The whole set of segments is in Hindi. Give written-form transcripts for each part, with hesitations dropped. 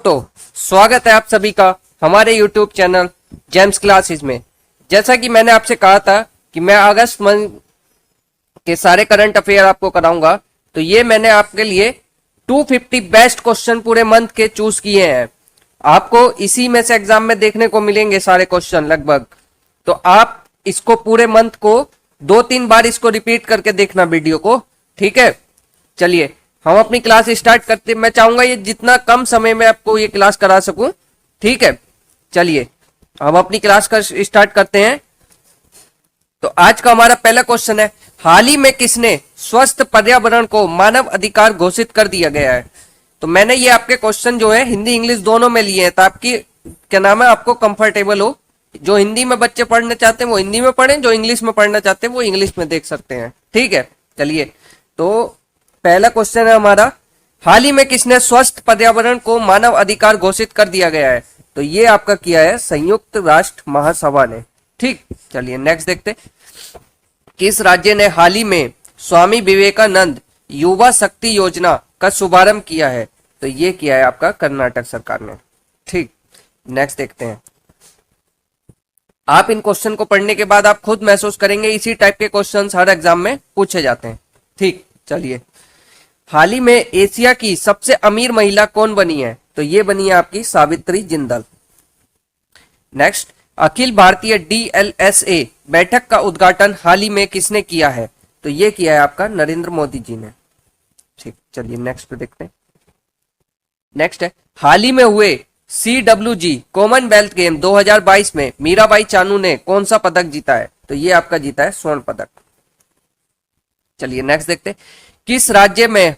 दोस्तों, स्वागत है आप सभी का हमारे YouTube चैनल जेम्स क्लासेस में। जैसा कि मैंने आपसे कहा था कि मैं अगस्त मंथ के सारे करंट अफेयर आपको कराऊंगा, तो ये मैंने आपके लिए 250 बेस्ट क्वेश्चन पूरे मंथ के चूज किए हैं। आपको इसी में से एग्जाम में देखने को मिलेंगे सारे क्वेश्चन लगभग। तो आप इसको पूरे मंथ को 2-3 बार इसको रिपीट करके देखना वीडियो को, ठीक है। चलिए हम अपनी क्लास स्टार्ट करते। मैं चाहूंगा ये जितना कम समय में आपको ये क्लास करा सकूं, ठीक है। चलिए हम अपनी क्लास का स्टार्ट करते हैं। तो आज का हमारा पहला क्वेश्चन है, हाल ही में किसने स्वस्थ पर्यावरण को मानव अधिकार घोषित कर दिया गया है। तो मैंने ये आपके क्वेश्चन जो है हिंदी इंग्लिश दोनों में लिए हैं, तो आपकी क्या नाम है, आपको कंफर्टेबल हो। जो हिंदी में बच्चे पढ़ना चाहते हैं वो हिंदी में पढ़ें, जो इंग्लिश में पढ़ना चाहते हैं वो इंग्लिश में देख सकते हैं, ठीक है। चलिए तो पहला क्वेश्चन है हमारा, हाल ही में किसने स्वस्थ पर्यावरण को मानव अधिकार घोषित कर दिया गया है। तो ये आपका किया है संयुक्त राष्ट्र महासभा ने, ठीक। चलिए नेक्स्ट देखते, किस राज्य ने हाल ही में स्वामी विवेकानंद युवा शक्ति योजना का शुभारंभ किया है। तो ये किया है आपका कर्नाटक सरकार ने, ठीक। नेक्स्ट देखते हैं। आप इन क्वेश्चन को पढ़ने के बाद आप खुद महसूस करेंगे इसी टाइप के क्वेश्चंस हर एग्जाम में पूछे जाते हैं, ठीक। चलिए, हाल ही में एशिया की सबसे अमीर महिला कौन बनी है। तो ये बनी है आपकी सावित्री जिंदल। नेक्स्ट, अखिल भारतीय डीएलएसए बैठक का उद्घाटन हाल ही में किसने किया है। तो ये किया है आपका नरेंद्र मोदी जी ने, ठीक। चलिए नेक्स्ट पे देखते हैं। नेक्स्ट है, हाल ही में हुए CWG कॉमनवेल्थ गेम 2022 में मीराबाई चानू ने कौन सा पदक जीता है। तो ये आपका जीता है स्वर्ण पदक। चलिए नेक्स्ट देखते हैं, किस राज्य में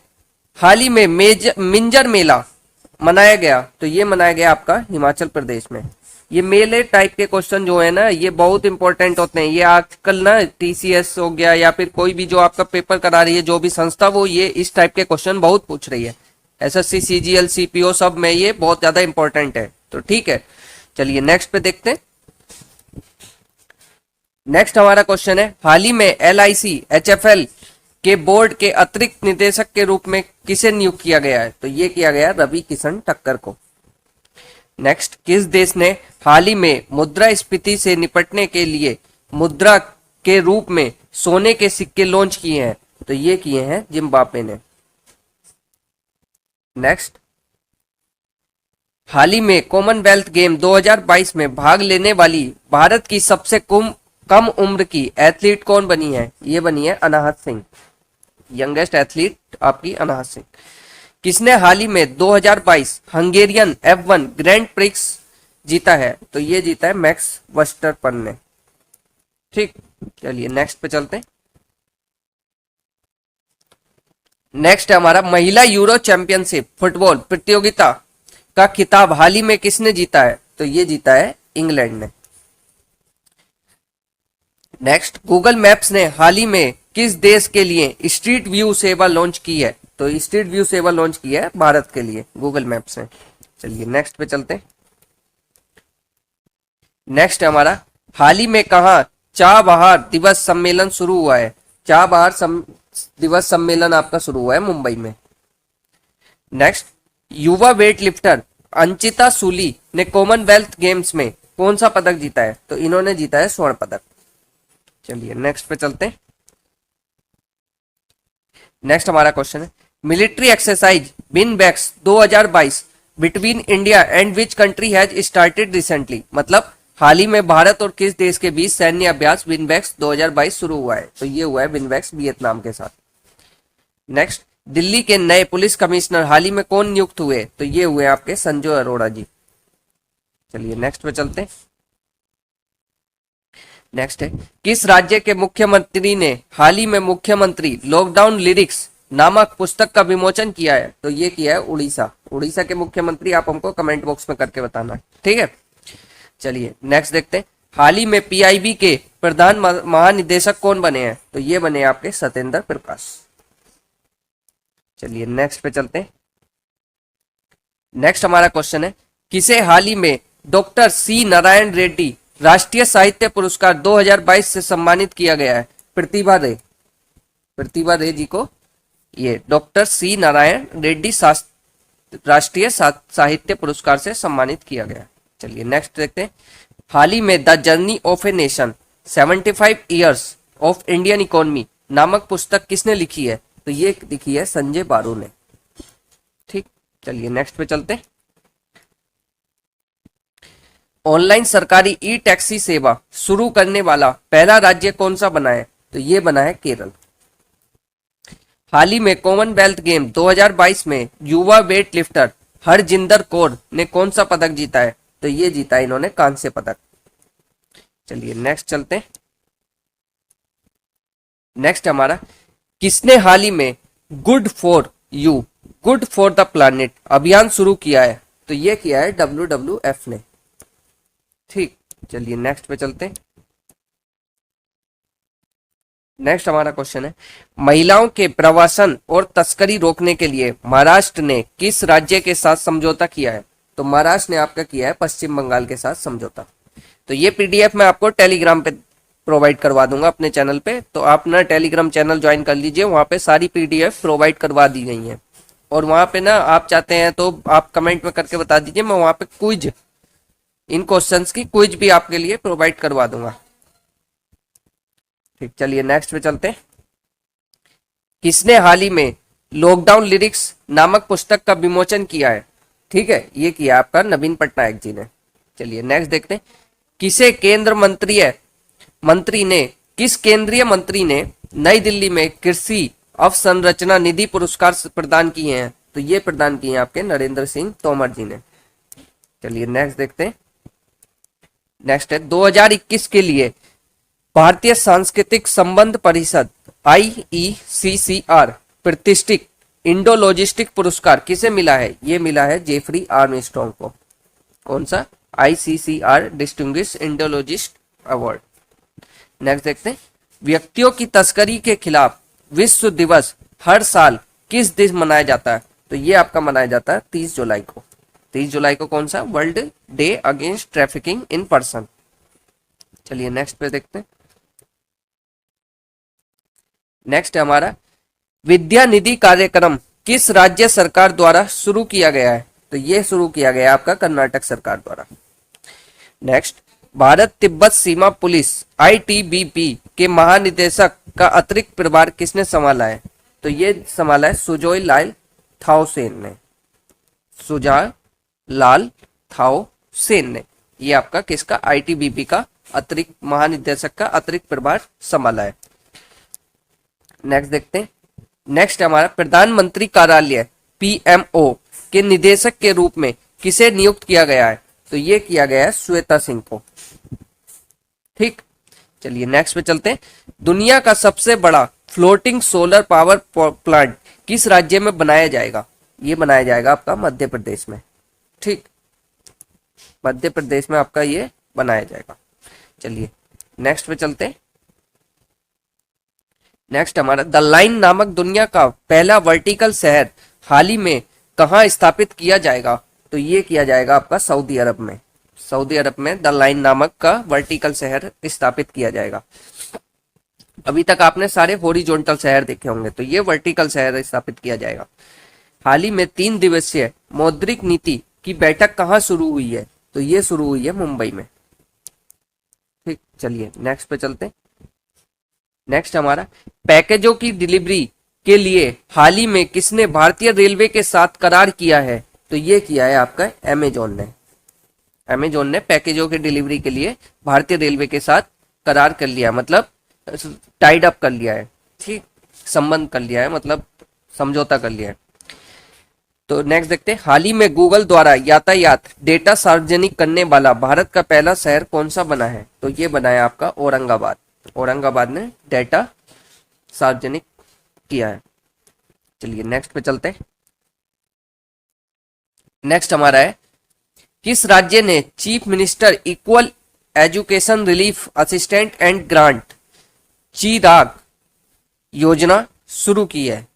हाल ही में मिंजर मेला मनाया गया। तो ये मनाया गया आपका हिमाचल प्रदेश में। ये मेले टाइप के क्वेश्चन जो है ना, ये बहुत इंपॉर्टेंट होते हैं। ये आजकल ना TCS हो गया या फिर कोई भी जो आपका पेपर करा रही है जो भी संस्था, वो ये इस टाइप के क्वेश्चन बहुत पूछ रही है। SSC CGL CPO सब में ये बहुत ज्यादा इंपॉर्टेंट है, तो ठीक है। चलिए नेक्स्ट पे देखते हैं। नेक्स्ट हमारा क्वेश्चन है, हाल ही में LIC HFL के बोर्ड के अतिरिक्त निदेशक के रूप में किसे नियुक्त किया गया है। तो ये किया गया रवि किशन ठक्कर को। नेक्स्ट, किस देश ने हाल ही में मुद्रास्फीति से निपटने के लिए मुद्रा के रूप में सोने के सिक्के लॉन्च किए हैं। तो ये किए हैं जिम्बाब्वे ने। नेक्स्ट, हाल ही में कॉमनवेल्थ गेम 2022 में भाग लेने वाली भारत की सबसे कम उम्र की एथलीट कौन बनी है। ये बनी है अनाहत सिंह, यंगेस्ट एथलीट आपकी अनाहत सिंह। किसने हाल ही में 2022 हंगेरियन F1 ग्रैंड प्रिक्स जीता है। तो ये जीता है मैक्स वर्स्टरपन ने, ठीक। चलिए नेक्स्ट पे चलते हैं। नेक्स्ट है हमारा, महिला यूरो चैंपियनशिप फुटबॉल प्रतियोगिता का खिताब हाल ही में किसने जीता है। तो ये जीता है इंग्लैंड ने। नेक्स्ट, गूगल मैप्स ने हाल ही में किस देश के लिए स्ट्रीट व्यू सेवा लॉन्च की है। तो स्ट्रीट व्यू सेवा लॉन्च की है भारत के लिए गूगल मैप्स ने। चलिए नेक्स्ट पे चलते हैं। नेक्स्ट हमारा, हाल ही में कहा चाह बहार दिवस सम्मेलन शुरू हुआ है। चाह बहार दिवस सम्मेलन आपका शुरू हुआ है मुंबई में। नेक्स्ट, युवा वेट लिफ्टर अंचिता सूली ने कॉमनवेल्थ गेम्स में कौन सा पदक जीता है। तो इन्होंने जीता है स्वर्ण पदक। चलिए नेक्स्ट पे चलते हैं। नेक्स्ट हमारा क्वेश्चन है, military exercise VINBAX 2022 between India and which country has started recently. मतलब हाल ही में भारत और किस देश के बीच सैन्य अभ्यास विनबैक्स 2022 शुरू हुआ है। तो ये हुआ है विनबैक्स वियतनाम के साथ। नेक्स्ट, दिल्ली के नए पुलिस कमिश्नर हाल ही में कौन नियुक्त हुए। तो ये हुए आपके संजय अरोड़ा जी। चलिए नेक्स्ट पे चलते हैं। नेक्स्ट है, किस राज्य के मुख्यमंत्री ने हाल ही में मुख्यमंत्री लॉकडाउन लिरिक्स नामक पुस्तक का विमोचन किया है। तो ये किया है उड़ीसा। उड़ीसा के मुख्यमंत्री आप हमको कमेंट बॉक्स में करके बताना, ठीक है। चलिए नेक्स्ट देखते हैं, हाल ही में PIB के प्रधान महानिदेशक कौन बने हैं। तो ये बने आपके सत्येंद्र प्रकाश। चलिए नेक्स्ट पे चलते हैं। नेक्स्ट हमारा क्वेश्चन है, किसे हाल ही में डॉक्टर C नारायण रेड्डी राष्ट्रीय साहित्य पुरस्कार 2022 से सम्मानित किया गया है। प्रतिभा रे जी को ये डॉक्टर C नारायण रेड्डी राष्ट्रीय साहित्य पुरस्कार से सम्मानित किया गया। चलिए नेक्स्ट देखते हैं। हाल ही में the journey of a nation 75 years of Indian economy नामक पुस्तक किसने लिखी है? तो ये लिखी है संजय बारू ने। ठीक, चलिए नेक्स्ट पे चलते हैं। ऑनलाइन सरकारी ई टैक्सी सेवा शुरू करने वाला पहला राज्य कौन सा बना है? तो ये बना है केरल। हाल ही में कॉमनवेल्थ गेम 2022 में युवा वेट लिफ्टर हरजिंदर कौर ने कौन सा पदक जीता है? तो ये जीता है इन्होंने कांस्य पदक। चलिए नेक्स्ट चलते हैं। नेक्स्ट हमारा, किसने हाल ही में good for you, good for the planet अभियान शुरू किया है? तो ये किया है WWF ने। ठीक, चलिए नेक्स्ट पे चलते हैं। नेक्स्ट हमारा क्वेश्चन है, महिलाओं के प्रवासन और तस्करी रोकने के लिए महाराष्ट्र ने किस राज्य के साथ समझौता किया है? तो महाराष्ट्र ने आपका किया है पश्चिम बंगाल के साथ समझौता। तो ये पीडीएफ मैं आपको टेलीग्राम पे प्रोवाइड करवा दूंगा अपने चैनल पे, तो आप ना टेलीग्राम चैनल ज्वाइन कर लीजिए, वहां पे सारी पीडीएफ प्रोवाइड करवा दी गई है। और वहां पे ना आप चाहते हैं तो आप कमेंट में करके बता दीजिए, मैं वहां पे क्विज, इन क्वेश्चंस की क्विज भी आपके लिए प्रोवाइड करवा दूंगा। ठीक, चलिए नेक्स्ट पे चलते हैं। किसने हाल ही में लॉकडाउन लिरिक्स नामक पुस्तक का विमोचन किया है? ठीक है, ये किया आपका नवीन पटनायक जी ने। चलिए नेक्स्ट देखते हैं। किसे किस केंद्रीय मंत्री ने नई दिल्ली में कृषि अवसंरचना निधि पुरस्कार प्रदान किए हैं? तो ये प्रदान किए हैं आपके नरेंद्र सिंह तोमर जी ने। चलिए नेक्स्ट देखते हैं। नेक्स्ट है 2021 के लिए भारतीय सांस्कृतिक संबंध परिषद IECCR प्रतिष्ठित इंडो लॉजिस्टिक पुरस्कार किसे मिला है? ये मिला है जेफरी आर्मस्ट्रॉन्ग को। कौन सा? ICCR डिस्टिंग्विश्ड इंडो लॉजिस्ट अवार्ड। नेक्स्ट देखते हैं। व्यक्तियों की तस्करी के खिलाफ विश्व दिवस हर साल किस दिन मनाया जाता है? तो ये आपका मनाया जाता है 30 जुलाई को। 30 जुलाई को कौन सा? World day against trafficking in person. चलिए नेक्स्ट पे देखते हैं। नेक्स्ट है हमारा, विद्या निधि कार्यक्रम किस राज्य सरकार द्वारा शुरू किया गया है? तो ये शुरू किया गया आपका कर्नाटक सरकार द्वारा। नेक्स्ट, भारत तिब्बत सीमा पुलिस ITBP के महानिदेशक का अतिरिक्त प्रभार किसने संभाला है? तो ये संभाला है सुजोय लाल थाउसेन ने। सुजय लाल थाउसेन ने ये आपका किसका? ITBP का अतिरिक्त महानिदेशक का अतिरिक्त प्रभार संभाला है। नेक्स्ट देखते हैं। नेक्स्ट हमारा, प्रधानमंत्री कार्यालय PMO के निदेशक के रूप में किसे नियुक्त किया गया है? तो ये किया गया है श्वेता सिंह को। ठीक, चलिए नेक्स्ट पे चलते हैं। दुनिया का सबसे बड़ा फ्लोटिंग सोलर पावर प्लांट किस राज्य में बनाया जाएगा? ये बनाया जाएगा आपका मध्य प्रदेश में। ठीक, मध्य प्रदेश में आपका ये बनाया जाएगा। चलिए नेक्स्ट पे चलते हैं। नेक्स्ट हमारा, द लाइन नामक दुनिया का पहला वर्टिकल शहर हाल ही में कहाँ स्थापित किया जाएगा? तो ये किया जाएगा आपका सऊदी अरब में। सऊदी अरब में द लाइन नामक का वर्टिकल शहर स्थापित किया जाएगा। अभी तक आपने सारे हॉरिजॉन्टल शहर देखे होंगे, तो ये वर्टिकल शहर स्थापित किया जाएगा। हाल ही में 3 दिवसीय मौद्रिक नीति की बैठक कहाँ शुरू हुई है? तो ये शुरू हुई है मुंबई में। ठीक, चलिए नेक्स्ट पे चलते हैं। नेक्स्ट हमारा, पैकेजों की डिलीवरी के लिए हाल ही में किसने भारतीय रेलवे के साथ करार किया है? तो ये किया है आपका अमेजोन ने। अमेजोन ने पैकेजों की डिलीवरी के लिए भारतीय रेलवे के साथ करार कर लिया, मतलब टाइड अप कर लिया है। ठीक, संबंध कर लिया है, मतलब समझौता कर लिया है। तो नेक्स्ट देखते हैं। हाल ही में गूगल द्वारा यातायात डेटा सार्वजनिक करने वाला भारत का पहला शहर कौन सा बना है? तो ये बना है आपका औरंगाबाद। औरंगाबाद ने डेटा सार्वजनिक किया है। चलिए नेक्स्ट पे चलते हैं। नेक्स्ट हमारा है, किस राज्य ने chief minister equal education relief assistant and grant Chirag योजना शुरू की है?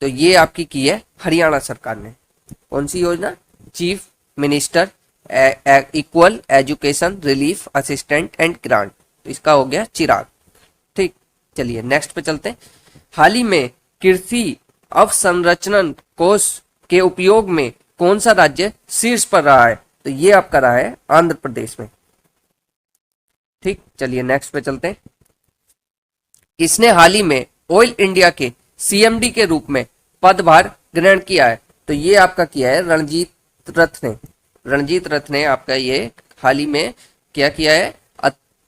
तो ये आपकी की है हरियाणा सरकार ने। कौन सी योजना? Chief minister equal education relief assistant and grant. तो इसका हो गया चिराग। ठीक, चलिए नेक्स्ट पे चलते हैं। हाल ही में कृषि अवसंरचना कोष के उपयोग में कौन सा राज्य शीर्ष पर रहा है? तो ये आपका रहा है आंध्र प्रदेश में। ठीक, चलिए नेक्स्ट पे चलते हैं। किसने हाल ही में ऑयल इंडिया के सीएमडी के रूप में पदभार ग्रहण किया है? तो ये आपका किया है रणजीत रथ ने। रणजीत रथ ने आपका ये हाल ही में क्या किया है?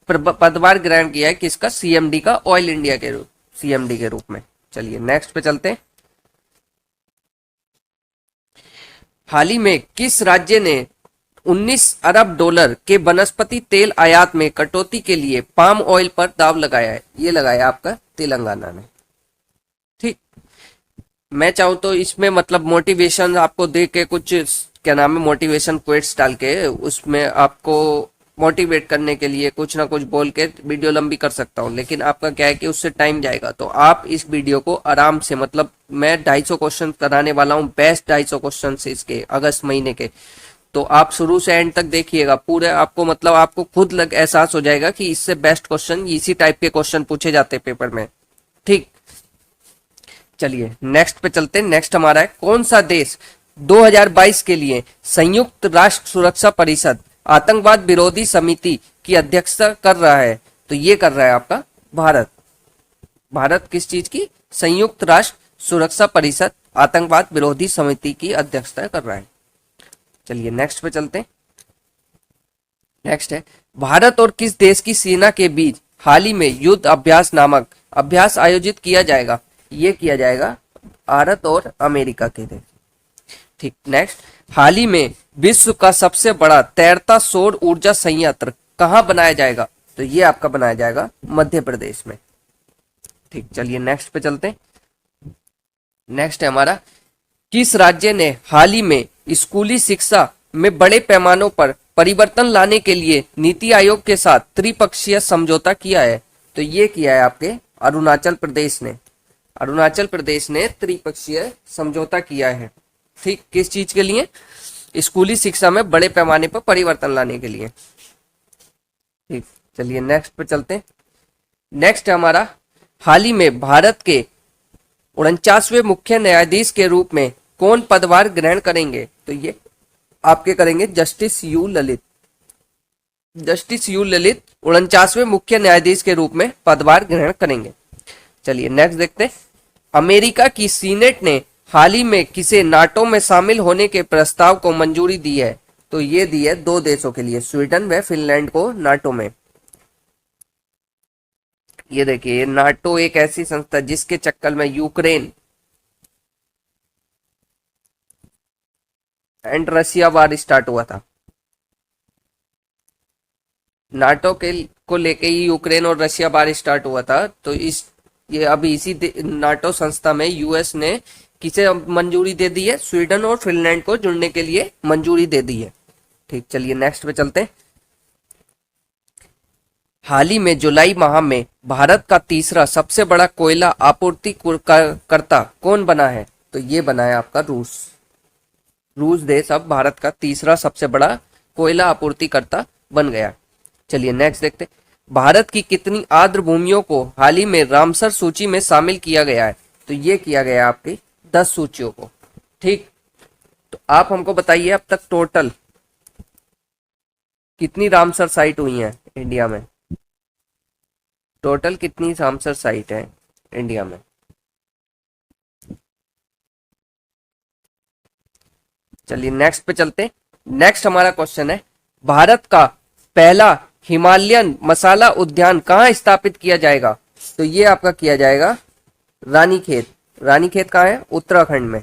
पदभार ग्रहण किया है किसका? सीएमडी का, ऑयल इंडिया के रूप, सीएमडी के रूप में। चलिए नेक्स्ट पे चलते हैं। हाल ही में किस राज्य ने 19 अरब डॉलर के वनस्पति तेल आयात में कटौती के लिए पाम ऑयल पर दाव लगाया है? ये लगाया आपका तेलंगाना ने। ठीक, मैं चाहूँ तो इसमें मतलब मोटिवेशन आपको दे के कुछ क्या नाम है मोटिवेशन क्वेट्स डाल के उसमें आपको मोटिवेट करने के लिए कुछ ना कुछ बोल के वीडियो लंबी कर सकता हूँ, लेकिन आपका क्या है कि उससे टाइम जाएगा। तो आप इस वीडियो को आराम से मतलब मैं 250 क्वेश्चन कराने वाला हूँ, बेस्ट 250 क्वेश्चन इसके अगस्त महीने के। तो आप शुरू से एंड तक देखिएगा पूरे, आपको मतलब आपको खुद एहसास हो जाएगा कि इससे बेस्ट क्वेश्चन इसी टाइप के क्वेश्चन पूछे जाते हैं पेपर में। ठीक, चलिए नेक्स्ट पे चलते हैं। नेक्स्ट हमारा है कौन सा देश 2022 के लिए संयुक्त राष्ट्र सुरक्षा परिषद आतंकवाद विरोधी समिति की अध्यक्षता कर रहा है? तो ये कर रहा है आपका भारत। भारत किस चीज की? संयुक्त राष्ट्र सुरक्षा परिषद आतंकवाद विरोधी समिति की अध्यक्षता कर रहा है। चलिए नेक्स्ट पे चलते हैं। नेक्स्ट है भारत और किस देश की सेना के बीच हाल ही में युद्ध अभ्यास नामक अभ्यास आयोजित किया जाएगा? ये किया जाएगा भारत और अमेरिका के देश। ठीक, नेक्स्ट हाल ही में विश्व का सबसे बड़ा तैरता सौर ऊर्जा संयंत्र कहां बनाया जाएगा? तो ये आपका बनाया जाएगा मध्य प्रदेश में। ठीक, चलिए नेक्स्ट पे चलते हैं। नेक्स्ट है हमारा किस राज्य ने हाल ही में स्कूली शिक्षा में बड़े पैमानों पर परिवर्तन लाने के लिए नीति आयोग के साथ त्रिपक्षीय समझौता किया है? तो ये किया है आपके अरुणाचल प्रदेश ने। अरुणाचल प्रदेश ने त्रिपक्षीय समझौता किया है। ठीक, किस चीज के लिए? स्कूली शिक्षा में बड़े पैमाने पर परिवर्तन लाने के लिए। ठीक, चलिए नेक्स्ट पे चलते हैं। नेक्स्ट है हमारा हाल ही में भारत के 49वें मुख्य न्यायाधीश के रूप में कौन पदभार ग्रहण करेंगे? तो ये आपके करेंगे Justice U Lalit. Justice U Lalit 49वें मुख्य न्यायाधीश के रूप में पदभार ग्रहण करेंगे। चलिए नेक्स्ट देखते हैं। अमेरिका की सीनेट ने हाल ही में किसे नाटो में शामिल होने के प्रस्ताव को मंजूरी दी है? तो ये दी है 2 देशों के लिए, स्वीडन व फिनलैंड को नाटो में। ये देखिए नाटो एक ऐसी संस्था जिसके चक्कर में Ukraine and Russia war start हुआ था। नाटो के को लेके ही यूक्रेन और रशिया वार स्टार्ट हुआ था। तो ये अभी इसी नाटो संस्था में यूएस ने किसे मंजूरी दे दी है? स्वीडन और फिनलैंड को जुड़ने के लिए मंजूरी दे दी है। ठीक, चलिए नेक्स्ट पे चलते हैं। हाल ही में जुलाई माह में भारत का तीसरा सबसे बड़ा कोयला आपूर्ति करता कौन बना है? तो ये बना है आपका रूस। रूस देश अब भारत का तीसरा सबसे बड़ा कोयला आपूर्तिकर्ता बन गया। चलिए नेक्स्ट देखते हैं। भारत की कितनी आर्द्र भूमियों को हाल ही में रामसर सूची में शामिल किया गया है? तो ये किया गया आपकी 10 सूचियों को। ठीक, तो आप हमको बताइए अब तक टोटल कितनी रामसर साइट हुई है इंडिया में? टोटल कितनी रामसर साइट है इंडिया में? चलिए नेक्स्ट पे चलते हैं। नेक्स्ट हमारा क्वेश्चन है भारत का पहला हिमालयन मसाला उद्यान कहाँ स्थापित किया जाएगा? तो ये आपका किया जाएगा रानीखेत। रानीखेत कहाँ है? उत्तराखंड में।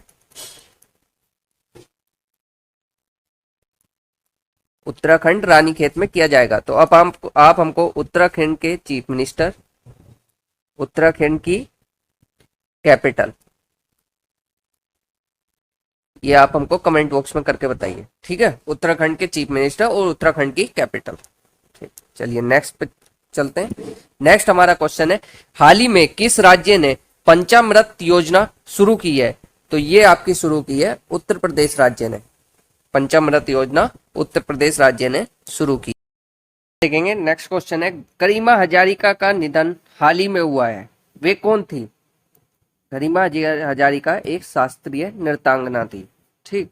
उत्तराखंड रानीखेत में किया जाएगा। तो अब आप हमको उत्तराखंड के चीफ मिनिस्टर, उत्तराखंड की कैपिटल, ये आप हमको कमेंट बॉक्स में करके बताइए। ठीक है, उत्तराखंड के चीफ मिनिस्टर और उत्तराखंड की कैपिटल। ठीक, चलिए नेक्स्ट पे चलते हैं। नेक्स्ट हमारा क्वेश्चन है हाल ही में किस राज्य ने पंचामृत योजना शुरू की है? तो ये आपकी शुरू की है उत्तर प्रदेश राज्य ने। पंचामृत योजना उत्तर प्रदेश राज्य ने शुरू की। देखेंगे नेक्स्ट क्वेश्चन है गरिमा हजारिका का निधन हाल ही में हुआ है, वे कौन थी? गरिमा हजारिका एक शास्त्रीय नृत्यांगना थी। ठीक,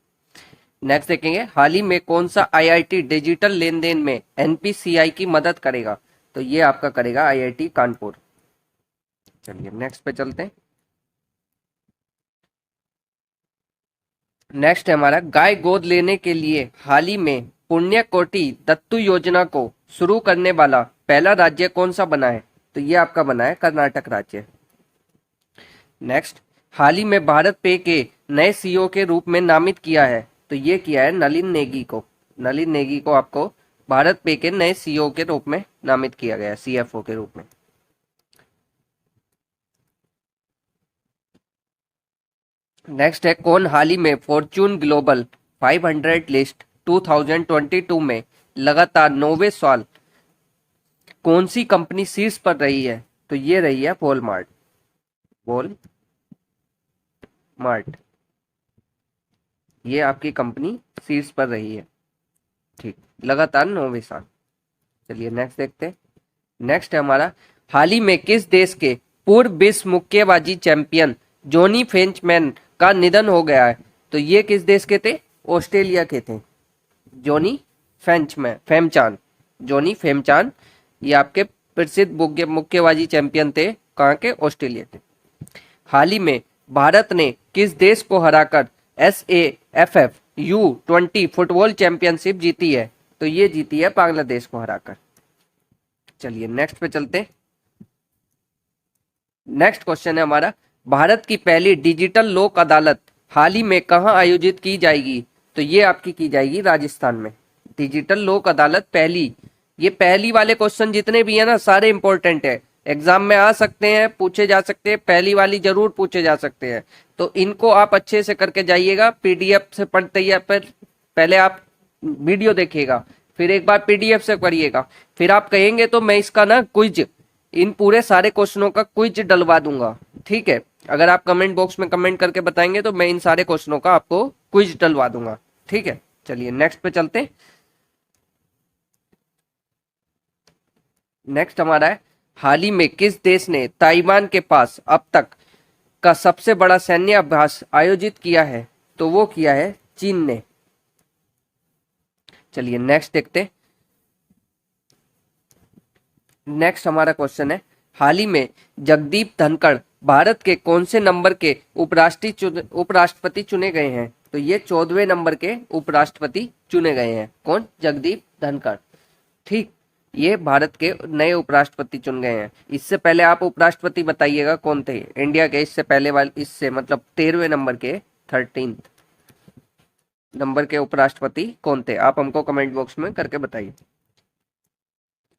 नेक्स्ट देखेंगे, हाल ही में कौन सा आईआईटी डिजिटल लेन देन में एनपीसीआई की मदद करेगा? तो ये आपका करेगा आईआईटी कानपुर। चलिए नेक्स्ट पे चलते हैं। नेक्स्ट है हमारा, गाय गोद लेने के लिए हाल ही में पुण्य कोटि दत्तू योजना को शुरू करने वाला पहला राज्य कौन सा बना है? तो ये आपका बना है कर्नाटक राज्य। नेक्स्ट, हाल ही में भारत पे के नए सीईओ के रूप में नामित किया है, तो ये किया है नलिन नेगी को। नलिन नेगी को आपको भारत पे के नए सीईओ के रूप में नामित किया गया, सीएफओ के रूप में। नेक्स्ट है, कौन हाल ही में फॉर्च्यून ग्लोबल 500 लिस्ट 2022 में लगातार 9वें साल कौन सी कंपनी शीर्ष पर रही है? तो ये रही है वॉलमार्ट। वॉलमार्ट ये आपकी कंपनी शीर्ष पर रही है, ठीक, लगातार 9वें साल। चलिए नेक्स्ट देखते हैं। नेक्स्ट है हमारा, हाल ही में किस देश के पूर्व विश्व मुक्केबाजी चैंपियन जॉनी फेंचमैन का निधन हो गया है? तो ये किस देश के थे? ऑस्ट्रेलिया के थे। जॉनी फेमचान, जॉनी फेमचान ये आपके प्रसिद्ध मुक्केबाजी चैंपियन थे, कहाँ के? ऑस्ट्रेलिया के। हाल ही में भारत ने किस देश को हराकर SAFF U20 फुटबॉल चैंपियनशिप जीती है? तो ये जीती है बांग्लादेश को हराकर। चलिए नेक्स्ट पे चलते हैं। नेक्स्ट क्वेश्चन है हमारा, भारत की पहली डिजिटल लोक अदालत हाल ही में कहां आयोजित की जाएगी? तो ये आपकी की जाएगी राजस्थान में। डिजिटल लोक अदालत पहली, ये पहली वाले क्वेश्चन जितने भी है ना सारे इंपॉर्टेंट है, एग्जाम में आ सकते हैं, पूछे जा सकते हैं, पहली वाली जरूर पूछे जा सकते हैं, तो इनको आप अच्छे से करके जाइएगा। पीडीएफ से पढ़ते ही पहले आप वीडियो देखिएगा, फिर एक बार पीडीएफ से पढ़िएगा, फिर आप कहेंगे तो मैं इसका ना क्विज, इन पूरे सारे क्वेश्चनों का क्विज डलवा दूंगा, ठीक है। अगर आप कमेंट बॉक्स में कमेंट करके बताएंगे तो मैं इन सारे क्वेश्चनों का आपको क्विज डलवा दूंगा, ठीक है। चलिए नेक्स्ट पे चलते हैं। नेक्स्ट हमारा है, हाल ही में किस देश ने ताइवान के पास अब तक का सबसे बड़ा सैन्य अभ्यास आयोजित किया है? तो वो किया है चीन ने। चलिए नेक्स्ट देखते हैं। नेक्स्ट हमारा क्वेश्चन है, हाल ही में जगदीप धनखड़ भारत के कौन से नंबर के उपराष्ट्रपति चुने गए हैं? तो ये 14वें नंबर के उपराष्ट्रपति चुने गए हैं। कौन? जगदीप धनखड़, ठीक, ये भारत के नए उपराष्ट्रपति चुन गए हैं। इससे पहले आप उपराष्ट्रपति बताइएगा कौन थे इंडिया के, इससे पहले वाले, इससे मतलब 13वें नंबर के, 13 नंबर के उपराष्ट्रपति कौन थे? आप हमको कमेंट बॉक्स में करके बताइए।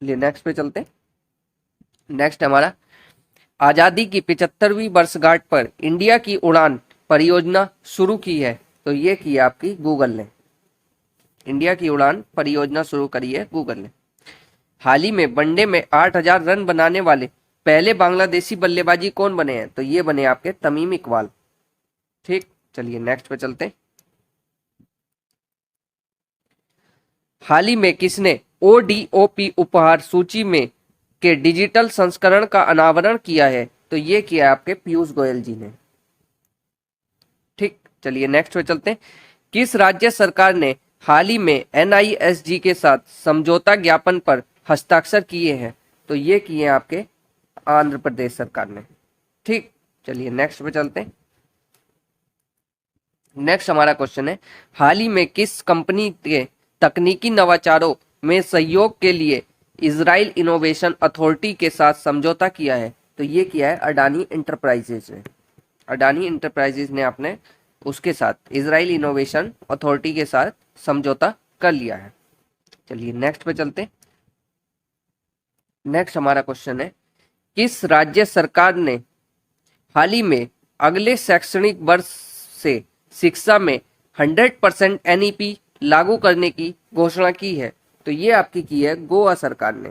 चलिए नेक्स्ट पे चलते हैं। नेक्स्ट हमारा, आजादी की 75वीं वर्षगांठ पर इंडिया की उड़ान परियोजना शुरू की है, तो ये की है आपकी गूगल ने। इंडिया की उड़ान परियोजना शुरू करी है गूगल ने। हाल ही में वनडे में 8000 रन बनाने वाले पहले बांग्लादेशी बल्लेबाजी कौन बने हैं? तो ये बने आपके तमीम इकबाल, ठीक। चलिए नेक्स्ट पे चलते हैं। हाल ही में किसने ODOP उपहार सूची में के डिजिटल संस्करण का अनावरण किया है? तो ये किया है आपके पीयूष गोयल जी ने, ठीक। चलिए नेक्स्ट पे चलते हैं। किस राज्य सरकार ने हाल ही में NISG के साथ समझौता ज्ञापन पर हस्ताक्षर किए हैं? तो ये किए हैं आपके आंध्र प्रदेश सरकार ने, ठीक। चलिए नेक्स्ट पे चलते हैं। नेक्स्ट हमारा क्वेश्चन है, हाल ही में किस कंपनी के तकनीकी नवाचारों में सहयोग के लिए इजराइल इनोवेशन अथॉरिटी के साथ समझौता किया है? तो ये किया है अडानी इंटरप्राइजेज ने। अडानी इंटरप्राइजेज ने अपने उसके साथ इजराइल इनोवेशन अथॉरिटी के साथ समझौता कर लिया है। चलिए नेक्स्ट पे चलते हैं। नेक्स्ट हमारा क्वेश्चन है, किस राज्य सरकार ने हाल ही में अगले शैक्षणिक वर्ष से शिक्षा में 100% NEP लागू करने की घोषणा की है? तो ये आपकी की है गोवा सरकार ने,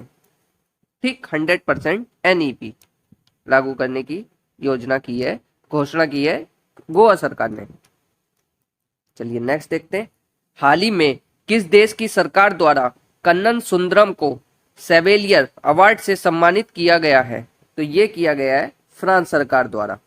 ठीक। 100% NEP लागू करने की योजना की है, घोषणा की है गोवा सरकार ने। चलिए नेक्स्ट देखते हैं। हाल ही में किस देश की सरकार द्वारा कन्नन सुंदरम को सेवेलियर अवार्ड से सम्मानित किया गया है? तो ये किया गया है फ्रांस सरकार द्वारा,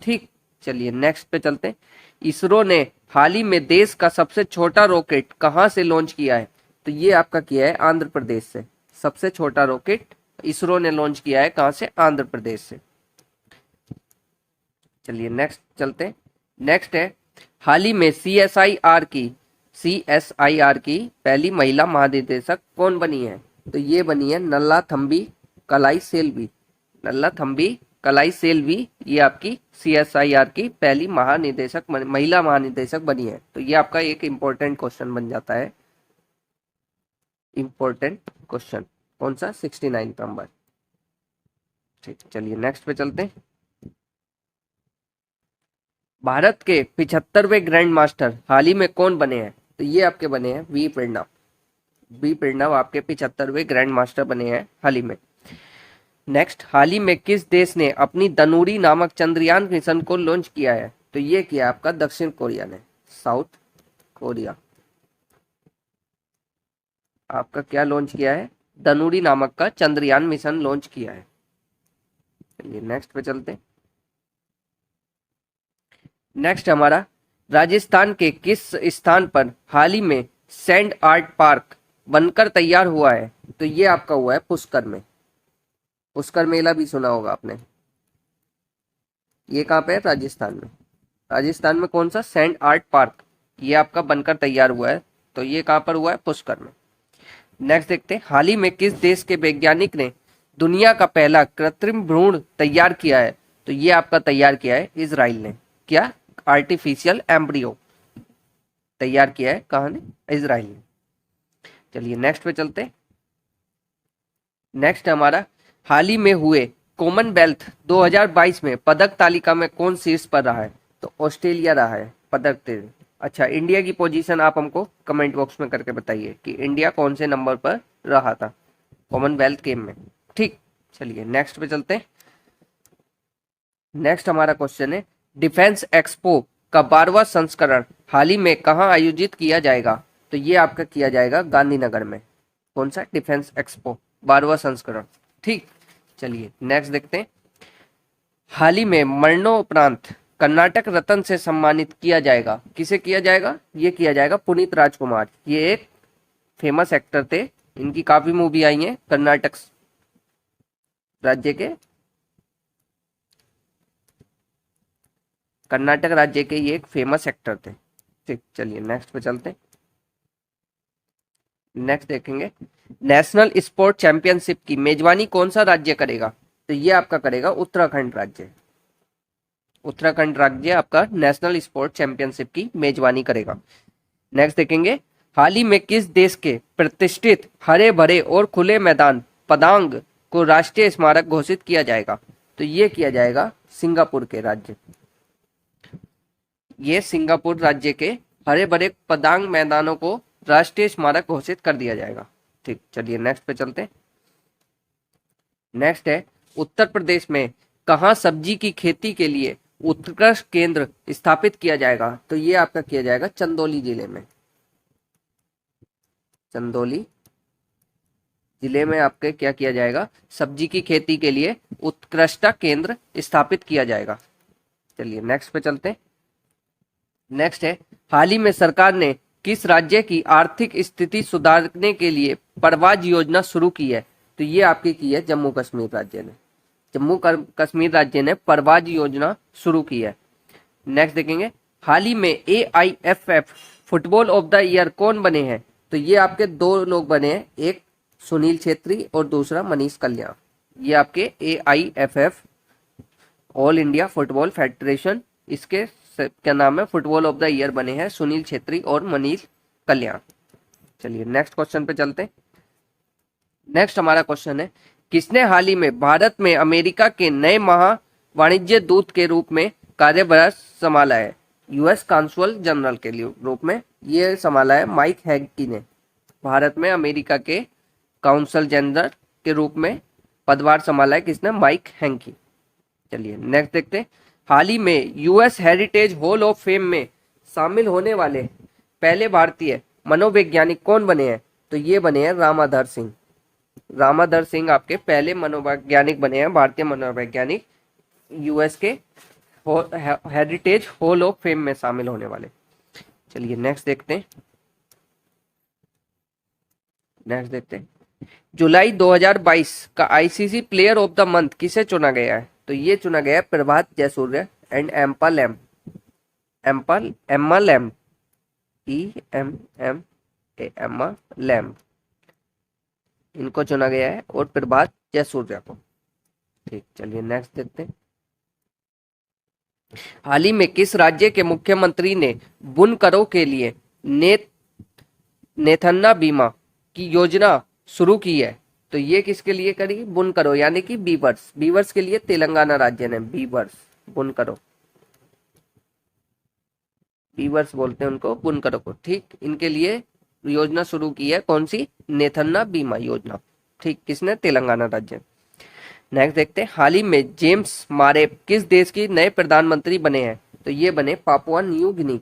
ठीक। चलिए नेक्स्ट पे चलते हैं। इसरो ने हाल ही में देश का सबसे छोटा रॉकेट कहां से लॉन्च किया है? तो ये आपका किया है आंध्र प्रदेश से। सबसे छोटा रॉकेट इसरो ने लॉन्च किया है कहां से? आंध्र प्रदेश से। चलिए नेक्स्ट चलते हैं। नेक्स्ट है, हाल ही में सीएसआईआर की पहली महिला महानिदेशक कौन बनी है? तो ये बनी है नल्लाथम्बी कलाई सेल्वी। नल्लाथम्बी कलाई सेल्वी ये आपकी सीएसआईआर की पहली महानिदेशक महिला महानिदेशक बनी है। तो ये आपका एक इंपॉर्टेंट क्वेश्चन बन जाता है। इंपॉर्टेंट क्वेश्चन कौन सा? 69 नंबर। ठीक, चलिए नेक्स्ट पे चलते हैं। भारत के 75वें ग्रैंड मास्टर हाल ही में कौन बने हैं? तो ये आपके बने हैं वी प्रणव। वी प्रणव आपके 75वें ग्रैंड मास्टर बने हैं हाल ही में। नेक्स्ट, हाल ही में किस देश ने अपनी धनुरी नामक चंद्रयान मिशन को लॉन्च किया है? तो ये किया आपका दक्षिण कोरिया ने। साउथ कोरिया आपका क्या लॉन्च किया है? धनुरी नामक का चंद्रयान मिशन लॉन्च किया है। चलिए नेक्स्ट पे चलते हैं। नेक्स्ट हमारा, राजस्थान के किस स्थान पर हाल ही में सैंड आर्ट पार्क बनकर तैयार हुआ है? तो ये आपका हुआ है पुष्कर में। पुष्कर मेला भी सुना होगा आपने। ये कहाँ पे है? राजस्थान में। राजस्थान में कौन सा? सैंड आर्ट पार्क ये आपका बनकर तैयार हुआ है। तो ये कहाँ पर हुआ है? पुष्कर में। नेक्स्ट देखते हैं, हाल ही में किस देश के वैज्ञानिक ने दुनिया का पहला कृत्रिम भ्रूण तैयार किया है? तो ये आपका तैयार किया है इजराइल ने। क्या? आर्टिफिशियल एम्ब्रियो तैयार किया है कहाँ ने? इजराइल ने। चलिए नेक्स्ट पे चलते हैं। नेक्स्ट हमारा, हाल ही में हुए कॉमनवेल्थ 2022 में पदक तालिका में कौन शीर्ष पर रहा है? तो ऑस्ट्रेलिया रहा है पदक। अच्छा, इंडिया की पोजीशन आप हमको कमेंट बॉक्स में करके बताइए कि इंडिया कौन से नंबर पर रहा था कॉमनवेल्थ गेम में। ठीक, चलिए नेक्स्ट पे चलते हैं। नेक्स्ट हमारा क्वेश्चन है, डिफेंस एक्सपो का 12वां संस्करण हाल ही में कहाँ आयोजित किया जाएगा? तो ये आपका किया जाएगा गांधीनगर में। कौन सा? डिफेंस एक्सपो 12वां संस्करण। ठीक, चलिए नेक्स्ट देखते हैं। हाल ही में मरणोपरांत कर्नाटक रत्न से सम्मानित किया जाएगा। किसे किया जाएगा? ये किया जाएगा पुनीत राजकुमार। ये एक फेमस एक्टर थे, इनकी काफी मूवी आई है। कर्नाटक राज्य के ये एक फेमस एक्टर थे। ठीक, चलिए नेक्स्ट पे चलते हैं। नेक्स्ट देखेंगे, नेशनल स्पोर्ट चैंपियनशिप की मेजबानी कौन सा राज्य करेगा? तो ये आपका करेगा उत्तराखंड राज्य। उत्तराखंड राज्य आपका नेशनल स्पोर्ट चैंपियनशिप की मेजबानी करेगा। नेक्स्ट देखेंगे, हाल ही में किस देश के प्रतिष्ठित हरे भरे और खुले मैदान पदांग को राष्ट्रीय स्मारक घोषित किया जाएगा? तो ये किया जाएगा सिंगापुर के राज्य। ये सिंगापुर राज्य के हरे भरे पदांग मैदानों को राष्ट्रीय स्मारक घोषित कर दिया जाएगा। ठीक, चलिए नेक्स्ट पे चलते हैं। नेक्स्ट है, उत्तर प्रदेश में कहाँ सब्जी की खेती के लिए उत्कृष्ट केंद्र स्थापित किया जाएगा? तो ये आपका किया जाएगा चंदौली जिले में। चंदौली जिले में आपके क्या किया जाएगा? सब्जी की खेती के लिए उत्कृष्ट केंद्र स्थापित किया जाएगा। चलिए नेक्स्ट पे चलते हैं। नेक्स्ट है, हाल ही में सरकार ने किस राज्य की आर्थिक स्थिति सुधारने के लिए परवाज योजना शुरू की है? तो ये आपकी की है जम्मू कश्मीर राज्य ने। जम्मू कश्मीर राज्य ने परवाज योजना शुरू की है। नेक्स्ट देखेंगे, हाल ही में AIFF football of the year कौन बने हैं? तो ये आपके दो लोग बने हैं, एक सुनील छेत्री और दूसरा मनीष कल्याण। ये आपके AIFF all India football federation, इसके क्या नाम है, फुटबॉल ऑफ द ईयर बने हैं सुनील छेत्री और मनीष कल्याण। चलिए नेक्स्ट क्वेश्चन पे चलते हैं। नेक्स्ट हमारा क्वेश्चन है, किसने हाल ही में भारत में अमेरिका के नए महा वाणिज्य दूत के रूप में कार्यभार संभाला है? US काउंसल जनरल के रूप में ये संभाला है माइक हैगी ने। भारत में अमेरिका के काउंसल जनरल के रूप में पदभार संभाला है किसने? माइक हैगी। चलिए नेक्स्ट देखते हैं, हाल ही में US heritage hall of fame में शामिल होने वाले पहले भारतीय मनोवैज्ञानिक कौन बने हैं? तो ये बने हैं रामाधर सिंह। रामाधर सिंह आपके पहले मनोवैज्ञानिक बने हैं, भारतीय मनोवैज्ञानिक US के हेरिटेज हॉल ऑफ फेम में शामिल होने वाले। चलिए नेक्स्ट देखते हैं। जुलाई 2022 का ICC player of the month किसे चुना गया है? तो ये चुना गया है Prabath Jayasuriya and Emma Lamb, Emma Lamb, Emma Lamb, इनको चुना गया है और प्रभात जयसूर्या को। ठीक, चलिए नेक्स्ट देखते हैं। हाल ही में किस राज्य के मुख्यमंत्री ने बुनकरों के लिए नेथन्ना बीमा की योजना शुरू की है? तो ये किसके लिए करी? बुनकरों यानी कि बीवर्स के लिए तेलंगाना राज्य ने बुनकरों, बीवर्स बोलते हैं उनको, बुनकरों को। ठीक, इनके लिए योजना शुरू की है, कौन सी? नेथन्ना बीमा योजना। ठीक, किसने? तेलंगाना राज्य। नेक्स्ट देखते हैं। हाल ही में जेम्स मारेप किस देश की नए प्रधानमंत्री बने हैं? तो ये बने पापुआ न्यू गिनी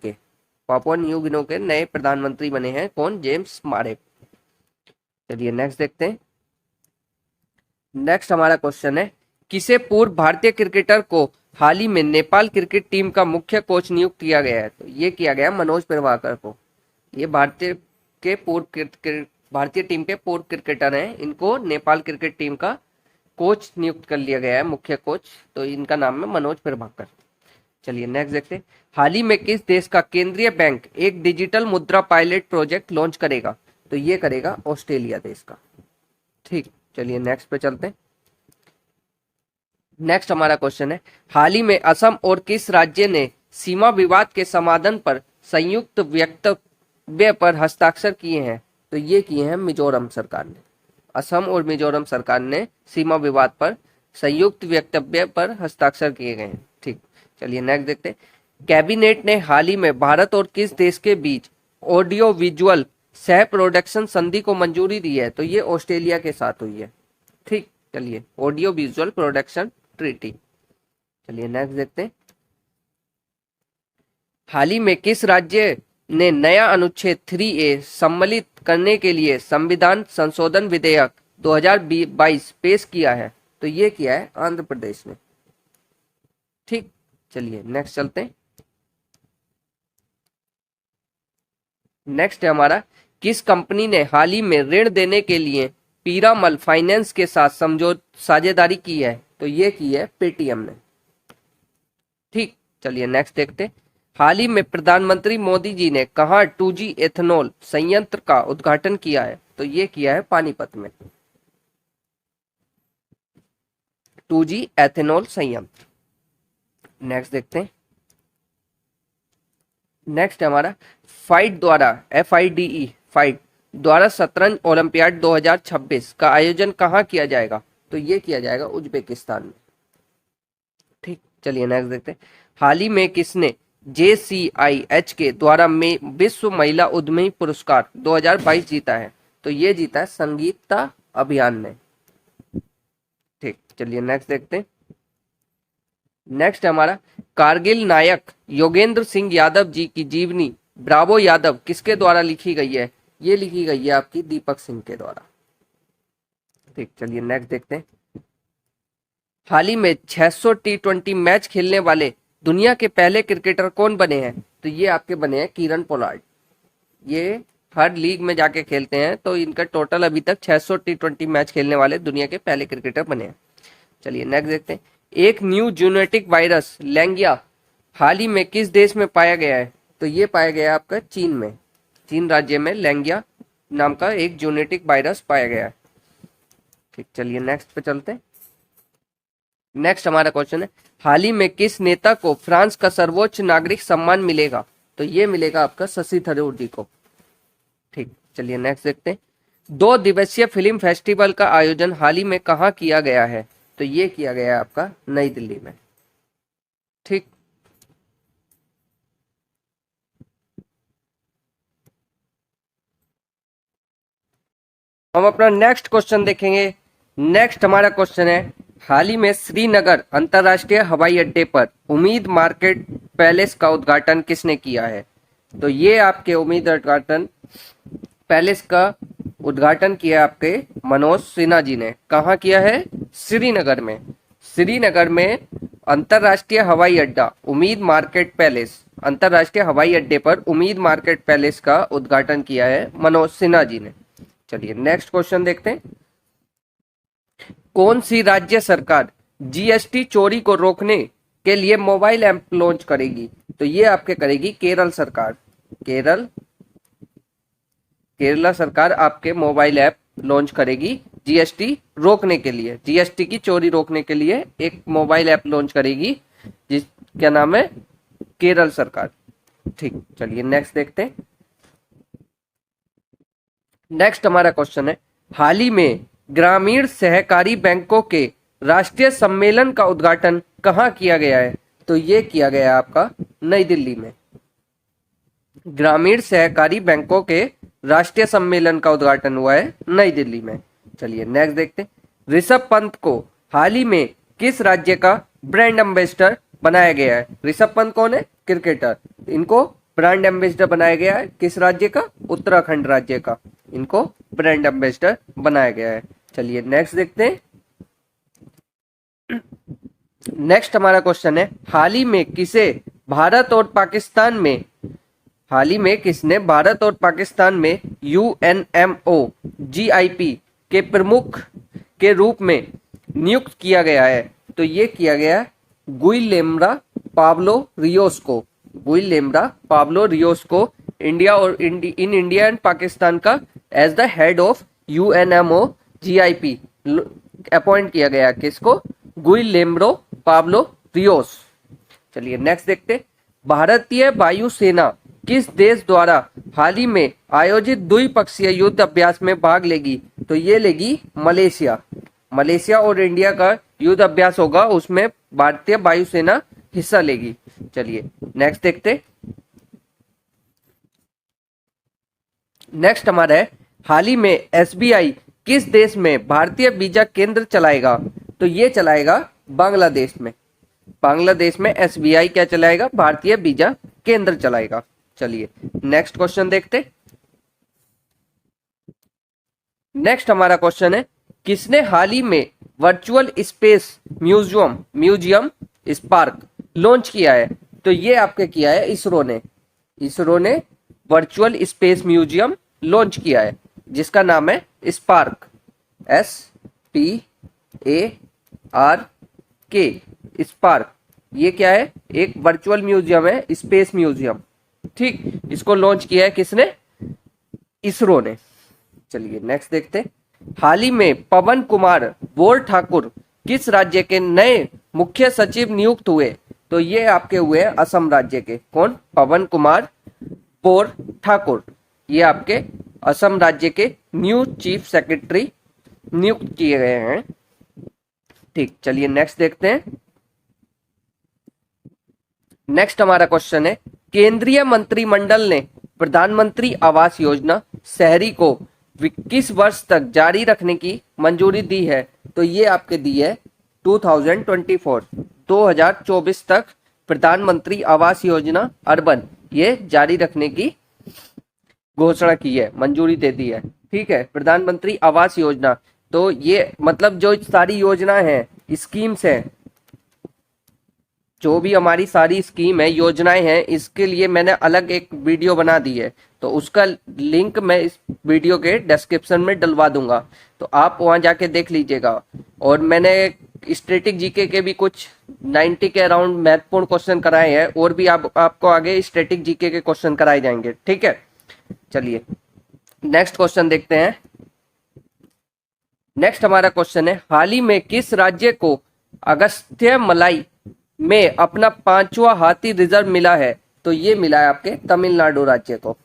के नए प्रधानमंत्री बने हैं। कौन? जेम्स मारेप। चलिए नेक्स्ट देखते हैं। नेक्स्ट हमारा क्वेश्चन है, किसे पूर्व भारतीय क्रिकेटर को हाल ही में नेपाल क्रिकेट टीम का मुख्य कोच नियुक्त किया गया है? तो ये किया गया मनोज प्रभाकर को। ये भारतीय टीम के पूर्व क्रिकेटर हैं, इनको नेपाल क्रिकेट टीम का कोच नियुक्त कर लिया गया है, मुख्य कोच। तो इनका नाम है मनोज प्रभाकर। चलिए नेक्स्ट देखते हैं। हाल ही में किस देश का केंद्रीय बैंक एक डिजिटल मुद्रा पायलट प्रोजेक्ट लॉन्च करेगा? तो ये करेगा ऑस्ट्रेलिया देश का। ठीक, चलिए नेक्स्ट पे चलते हैं। नेक्स्ट हमारा क्वेश्चन है, हाल ही में असम और किस राज्य ने सीमा विवाद के समाधान पर संयुक्त वक्तव्य पर हस्ताक्षर किए हैं? तो ये किए हैं मिजोरम सरकार ने। असम और मिजोरम सरकार ने सीमा विवाद पर संयुक्त वक्तव्य पर हस्ताक्षर किए गए हैं। ठीक, चलिए नेक्स्ट देखते हैं। कैबिनेट ने हाल ही में भारत और किस देश के बीच ऑडियो विजुअल सह प्रोडक्शन संधि को मंजूरी दी है? तो ये ऑस्ट्रेलिया के साथ हुई है। ठीक, चलिए ऑडियो विजुअल प्रोडक्शन ट्रीटी। चलिए नेक्स्ट देखते हैं। हाल ही में किस राज्य ने नया अनुच्छेद 3A सम्मिलित करने के लिए संविधान संशोधन विधेयक 2022 पेश किया है? तो ये किया है आंध्र प्रदेश ने। ठीक, चलिए नेक्स्ट चलते हैं। नेक्स्ट है हमारा, किस कंपनी ने हाल ही में ऋण देने के लिए पीरामल फाइनेंस के साथ साझेदारी की है? तो ये की है पेटीएम ने। ठीक, चलिए नेक्स्ट देखते हैं। हाल ही में प्रधानमंत्री मोदी जी ने कहां 2G एथेनॉल संयंत्र का उद्घाटन किया है? तो ये किया है पानीपत में, 2G एथेनॉल संयंत्र। नेक्स्ट देखते हैं। नेक्स्ट हमारा, फाइड द्वारा शतरंज ओलंपियाड 2026 का आयोजन कहाँ किया जाएगा? तो ये किया जाएगा उज्बेकिस्तान में। ठीक, चलिए नेक्स्ट देखते हैं। हाल ही में किसने JCIH के द्वारा में विश्व महिला उद्यमी पुरस्कार 2022 जीता है? तो ये जीता है संगीता अभियान ने। ठीक, चलिए नेक्स्ट देखते हैं। नेक्स्ट हमारा, कारगिल नायक योगेंद्र सिंह यादव जी की जीवनी ब्रावो यादव किसके द्वारा लिखी गई है? ये लिखी गई है आपकी दीपक सिंह के द्वारा। ठीक, चलिए नेक्स्ट देखते हैं। हाल ही में 600 T20 मैच खेलने वाले दुनिया के पहले क्रिकेटर कौन बने हैं? तो ये आपके बने हैं किरण पोलार्ड। ये हर लीग में जाके खेलते हैं, तो इनका टोटल अभी तक 600 T20 मैच खेलने वाले दुनिया के पहले क्रिकेटर बने हैं। चलिए नेक्स्ट देखते हैं। एक न्यू जेनेटिक वायरस लैंगिया हाल ही में किस देश में पाया गया है? तो ये पाया गया आपका चीन में, चीन राज्य में लैंगिया नाम का एक जेनेटिक वायरस पाया गया है। ठीक, चलिए नेक्स्ट पे चलते हैं। नेक्स्ट हमारा क्वेश्चन है, हाल ही में किस नेता को फ्रांस का सर्वोच्च नागरिक सम्मान मिलेगा? तो ये मिलेगा आपका शशि थरूर जी को। ठीक, चलिए नेक्स्ट देखते हैं। 2 दिवसीय फिल्म फेस्टिवल का आयोजन हाल ही में कहाँ किया गया है? तो ये किया गया है आपका नई दिल्ली में। ठीक, हम अपना नेक्स्ट क्वेश्चन देखेंगे। नेक्स्ट हमारा क्वेश्चन है, हाल ही में श्रीनगर अंतर्राष्ट्रीय हवाई अड्डे पर उम्मीद मार्केट पैलेस का उद्घाटन किसने किया है? तो ये आपके उम्मीद उद्घाटन पैलेस का उद्घाटन किया आपके मनोज सिन्हा जी ने। कहाँ किया है? श्रीनगर में। श्रीनगर में अंतरराष्ट्रीय हवाई अड्डा उम्मीद मार्केट पैलेस, अंतरराष्ट्रीय हवाई अड्डे पर उम्मीद मार्केट पैलेस का उद्घाटन किया है मनोज सिन्हा जी ने। चलिए नेक्स्ट क्वेश्चन देखते हैं। कौन सी राज्य सरकार जीएसटी चोरी को रोकने के लिए मोबाइल ऐप लॉन्च करेगी? तो ये आपके करेगी केरल सरकार। केरला सरकार आपके मोबाइल ऐप लॉन्च करेगी जीएसटी रोकने के लिए, जीएसटी की चोरी रोकने के लिए एक मोबाइल ऐप लॉन्च करेगी जिसका नाम है केरल सरकार। ठीक, चलिए नेक्स्ट देखते हैं। नेक्स्ट हमारा क्वेश्चन है, हाल ही में ग्रामीण सहकारी बैंकों के राष्ट्रीय सम्मेलन का उद्घाटन कहाँ किया गया है? तो ये किया गया है आपका नई दिल्ली में। ग्रामीण सहकारी बैंकों के राष्ट्रीय सम्मेलन का उद्घाटन हुआ है नई दिल्ली में। चलिए नेक्स्ट देखते हैं। ऋषभ पंत को हाल ही में किस राज्य का ब्रांड एम्बेसडर बनाया गया है? ऋषभ पंत कौन है? क्रिकेटर। इनको ब्रांड एम्बेसडर बनाया गया है किस राज्य का? उत्तराखंड राज्य का इनको ब्रांड एम्बेसडर बनाया गया है। चलिए नेक्स्ट देखते हैं। नेक्स्ट हमारा क्वेश्चन है, हाल ही में किसने भारत और पाकिस्तान में UNMO GIP के प्रमुख के रूप में नियुक्त किया गया है? तो ये किया गया गुइलेम्रा पाब्लो रियोस को इंडिया और इंडिया एंड पाकिस्तान का as the head of UNMO GIP appoint किया गया। किसको? Guillermo Pablo Rios. चलिए नेक्स्ट देखते। भारतीय वायुसेना किस देश द्वारा हाल ही में आयोजित द्विपक्षीय युद्ध अभ्यास में भाग लेगी? तो ये लेगी मलेशिया और इंडिया का युद्ध अभ्यास होगा, उसमें भारतीय वायुसेना हिस्सा लेगी। चलिए नेक्स्ट देखते। नेक्स्ट हमारा है, हाल ही में SBI किस देश में भारतीय वीजा केंद्र चलाएगा? तो ये चलाएगा बांग्लादेश में। बांग्लादेश में SBI क्या चलाएगा? भारतीय वीजा केंद्र चलाएगा। चलिए नेक्स्ट क्वेश्चन देखते। नेक्स्ट हमारा क्वेश्चन है, किसने हाल ही में virtual space museum spark launch किया है? तो ये आपके किया है इसरो ने वर्चुअल स्पेस म्यूजियम लॉन्च किया है जिसका नाम है स्पार्क, SPARK स्पार्क। ये क्या है? एक वर्चुअल म्यूजियम है, स्पेस म्यूजियम। ठीक, इसको लॉन्च किया है किसने? इसरो ने। चलिए नेक्स्ट देखते। हाल ही में पवन कुमार बोर ठाकुर किस राज्य के नए मुख्य सचिव नियुक्त हुए? तो ये आपके हुए हैं असम राज्य के। कौन? पवन कुमार बोर ठाकुर। ये आपके असम राज्य के न्यू चीफ सेक्रेटरी नियुक्त किए गए हैं। ठीक, चलिए नेक्स्ट देखते हैं। नेक्स्ट हमारा क्वेश्चन है, केंद्रीय मंत्रिमंडल ने प्रधानमंत्री आवास योजना शहरी को किस वर्ष तक जारी रखने की मंजूरी दी है? तो ये आपके दी है 2024 तक प्रधानमंत्री आवास योजना अर्बन ये जारी रखने की घोषणा की है, मंजूरी दे दी है। ठीक है, प्रधानमंत्री आवास योजना। तो ये मतलब जो सारी योजना है, स्कीम्स है, जो भी हमारी सारी स्कीम है, योजनाएं हैं, इसके लिए मैंने अलग एक वीडियो बना दी है, तो उसका लिंक मैं इस वीडियो के डिस्क्रिप्शन में डलवा दूंगा, तो आप वहां जाके देख लीजिएगा। और मैंने स्टैटिक जीके के भी कुछ 90 के अराउंड महत्वपूर्ण क्वेश्चन कराए हैं, और भी आपको आगे स्टैटिक जीके के क्वेश्चन कराए जाएंगे। ठीक है, चलिए नेक्स्ट क्वेश्चन देखते हैं। नेक्स्ट हमारा क्वेश्चन है, हाल ही में किस राज्य को अगस्त्य मलाई में अपना 5वां हाथी रिजर्व मिला है? तो ये मिला है आपके तमिलनाडु राज्य को।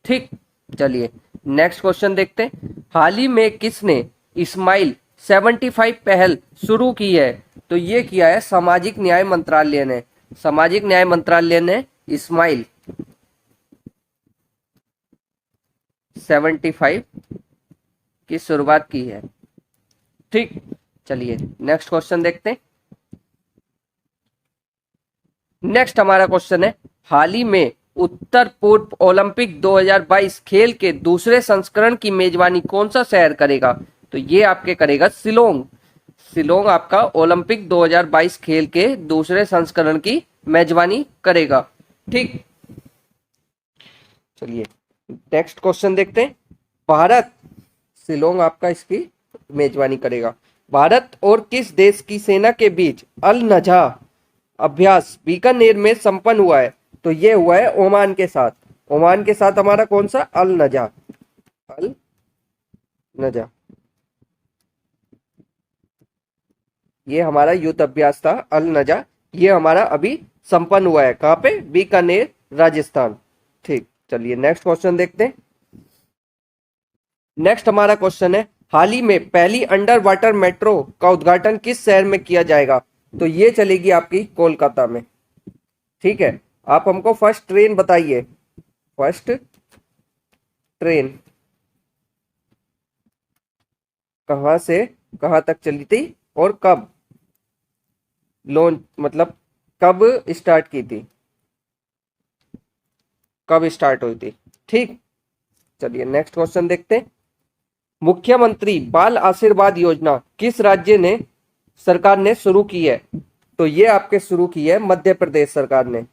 ठीक, चलिए नेक्स्ट क्वेश्चन देखते हैं। हाल ही में किसने स्माइल 75 पहल शुरू की है? तो ये किया है सामाजिक न्याय मंत्रालय ने। सामाजिक न्याय मंत्रालय ने स्माइल 75 की शुरुआत की है। ठीक, चलिए नेक्स्ट क्वेश्चन देखते हैं। नेक्स्ट हमारा क्वेश्चन है, हाल ही में उत्तर पूर्व ओलंपिक 2022 खेल के दूसरे संस्करण की मेजबानी कौन सा शहर करेगा? तो ये आपके करेगा शिलोंग। शिलोंग आपका ओलंपिक 2022 खेल के दूसरे संस्करण की मेजबानी करेगा। ठीक, चलिए नेक्स्ट क्वेश्चन देखते हैं। भारत, शिलोंग आपका इसकी मेजबानी करेगा। भारत और किस देश की सेना के बीच अल नजह अभ्यास बीकानेर में संपन्न हुआ है? तो ये हुआ है ओमान के साथ। ओमान के साथ हमारा कौन सा? अल नजह, अल नजह, ये हमारा युद्ध अभ्यास था अल नजह। ये हमारा अभी संपन्न हुआ है। कहाँ पे? बीकानेर, राजस्थान। ठीक, चलिए नेक्स्ट क्वेश्चन देखते हैं। नेक्स्ट हमारा क्वेश्चन है, हाल ही में पहली अंडर वाटर मेट्रो का उद्घाटन किस शहर में किया जाएगा? तो ये चलेगी आपकी कोलकाता में। ठीक है, आप हमको फर्स्ट ट्रेन बताइए। फर्स्ट ट्रेन कहां से कहां तक चली थी और कब लॉन्च, मतलब कब स्टार्ट की थी, कब स्टार्ट हुई थी? ठीक, चलिए नेक्स्ट क्वेश्चन देखते हैं। मुख्यमंत्री बाल आशीर्वाद योजना किस राज्य ने सरकार ने शुरू की है? तो ये आपके शुरू की है मध्य प्रदेश सरकार ने।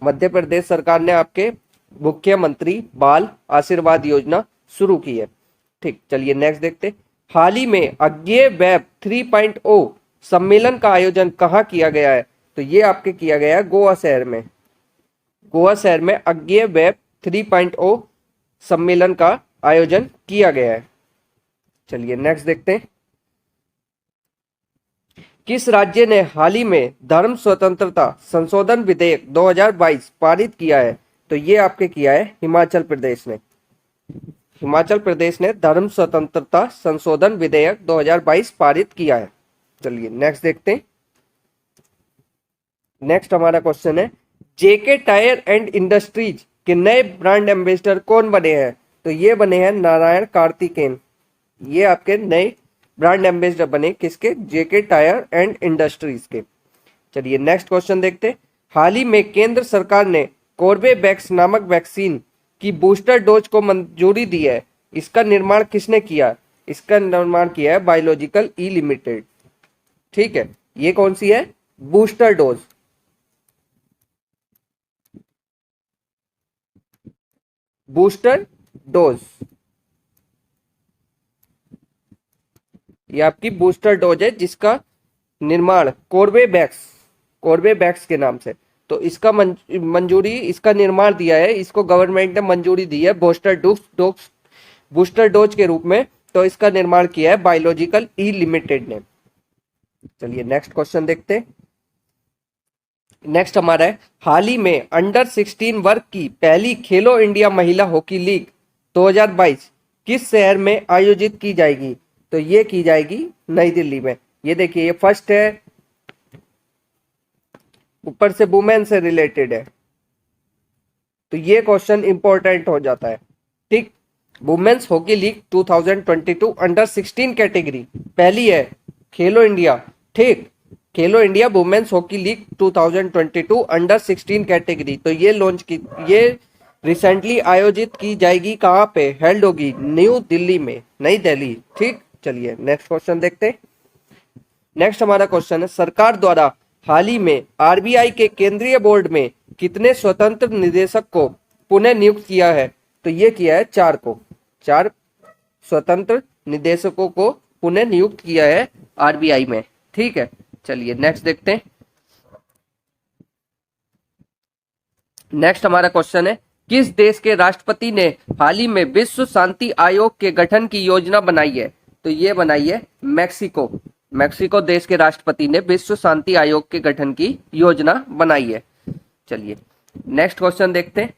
मध्य प्रदेश सरकार ने आपके मुख्यमंत्री बाल आशीर्वाद योजना शुरू की है। ठीक, चलिए नेक्स्ट देखते हैं। हाल ही में अज्ञेय वेब 3.0 सम्मेलन का आयोजन कहाँ किया गया है? तो ये आपके किया गया है गोवा शहर में। गोवा शहर में अज्ञेय वेब 3.0 सम्मेलन का आयोजन किया गया है। चलिए नेक्स्ट देखते हैं। किस राज्य ने हाल ही में धर्म स्वतंत्रता संशोधन विधेयक 2022 पारित किया है? तो ये आपके किया है हिमाचल प्रदेश ने। हिमाचल प्रदेश ने धर्म स्वतंत्रता संशोधन विधेयक 2022 पारित किया है। चलिए नेक्स्ट देखते हैं। नेक्स्ट हमारा क्वेश्चन है, जेके टायर एंड इंडस्ट्रीज के नए ब्रांड एम्बेसडर कौन बने हैं? तो ये बने हैं नारायण कार्तिकेयन। ये आपके नए ब्रांड एम्बेसडर बने किसके? जेके टायर एंड इंडस्ट्रीज के। चलिए नेक्स्ट क्वेश्चन देखते हैं। हाल ही में केंद्र सरकार ने कोर्बेवैक्स नामक वैक्सीन की बूस्टर डोज को मंजूरी दी है। इसका निर्माण किसने किया? इसका निर्माण किया है बायोलॉजिकल ई लिमिटेड। ठीक है, ये कौन सी है? Booster dose. बूस्टर डोज, ये आपकी बूस्टर डोज है जिसका निर्माण कोर्बेवैक्स के नाम से। तो इसका मंजूरी, इसका निर्माण दिया है, इसको गवर्नमेंट ने मंजूरी दी है बूस्टर डोज के रूप में। तो इसका निर्माण किया है बायोलॉजिकल ई लिमिटेड ने। चलिए नेक्स्ट क्वेश्चन देखते हैं। नेक्स्ट हमारा है, हाल ही में अंडर 16 वर्ग की पहली खेलो इंडिया महिला हॉकी लीग 2022 किस शहर में आयोजित की जाएगी? तो ये की जाएगी नई दिल्ली में। ये देखिए, ये फर्स्ट है, ऊपर से वुमेन से रिलेटेड है, तो ये क्वेश्चन इंपॉर्टेंट हो जाता है। ठीक, women's hockey league 2022 under 16 category पहली है खेलो इंडिया। ठीक, Khelo India women's hockey league 2022 under 16 category. तो ये लॉन्च की, ये रिसेंटली आयोजित की जाएगी। कहाँ पे हेल्ड होगी? न्यू दिल्ली में, नई दिल्ली। ठीक, चलिए नेक्स्ट क्वेश्चन देखते हैं। नेक्स्ट हमारा क्वेश्चन है, सरकार द्वारा हाल ही में आरबीआई के केंद्रीय बोर्ड में कितने स्वतंत्र निदेशक को पुनः नियुक्त किया है? तो ये किया है 4 को। 4 स्वतंत्र निदेशकों को पुनः नियुक्त किया है आरबीआई में। ठीक है, चलिए नेक्स्ट देखते हैं। नेक्स्ट हमारा क्वेश्चन है, किस देश के राष्ट्रपति ने हाल ही में विश्व शांति आयोग के गठन की योजना बनाई है? तो ये बनाई है मैक्सिको। मैक्सिको देश के राष्ट्रपति ने विश्व शांति आयोग के गठन की योजना बनाई है। चलिए नेक्स्ट क्वेश्चन देखते हैं।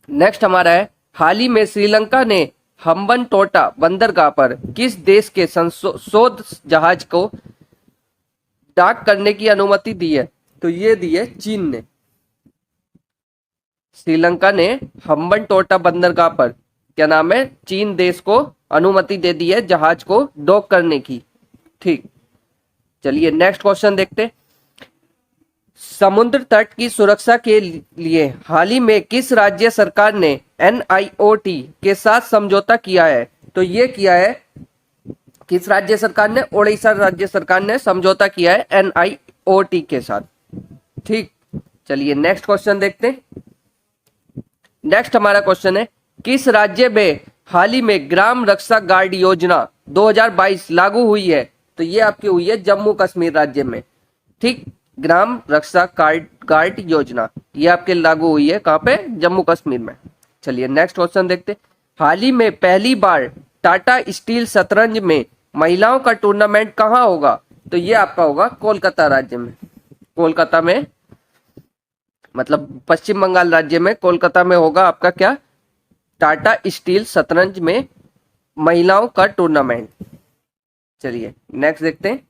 नेक्स्ट हमारा है, हाल ही में श्रीलंका ने हम्बनटोटा बंदरगाह पर किस देश के शोध जहाज को डाक करने की अनुमति दी है? तो ये दी है चीन ने। श्रीलंका ने हम्बनटोटा बंदरगाह पर, क्या नाम है, चीन देश को अनुमति दे दी है जहाज को डॉक करने की। ठीक, चलिए नेक्स्ट क्वेश्चन देखते हैं। समुद्र तट की सुरक्षा के लिए हाल ही में किस राज्य सरकार ने NIOT के साथ समझौता किया है? तो ये किया है किस राज्य सरकार ने? उड़ीसा राज्य सरकार ने समझौता किया है NIOT के साथ। ठीक, चलिए नेक्स्ट क्वेश्चन देखते हैं। नेक्स्ट हमारा क्वेश्चन है, किस राज्य में हाल ही में ग्राम रक्षा गार्ड योजना 2022 लागू हुई है? तो ये आपकी हुई है जम्मू कश्मीर राज्य में। ठीक, ग्राम रक्षा गार्ड योजना ये आपके लागू हुई है कहां पे? जम्मू कश्मीर में। चलिए नेक्स्ट क्वेश्चन देखते हैं। हाल ही में पहली बार टाटा स्टील शतरंज में महिलाओं का टूर्नामेंट कहां होगा? तो ये आपका होगा कोलकाता राज्य में। कोलकाता में, मतलब पश्चिम बंगाल राज्य में कोलकाता में होगा आपका क्या? टाटा स्टील शतरंज में महिलाओं का टूर्नामेंट। चलिए नेक्स्ट देखते हैं।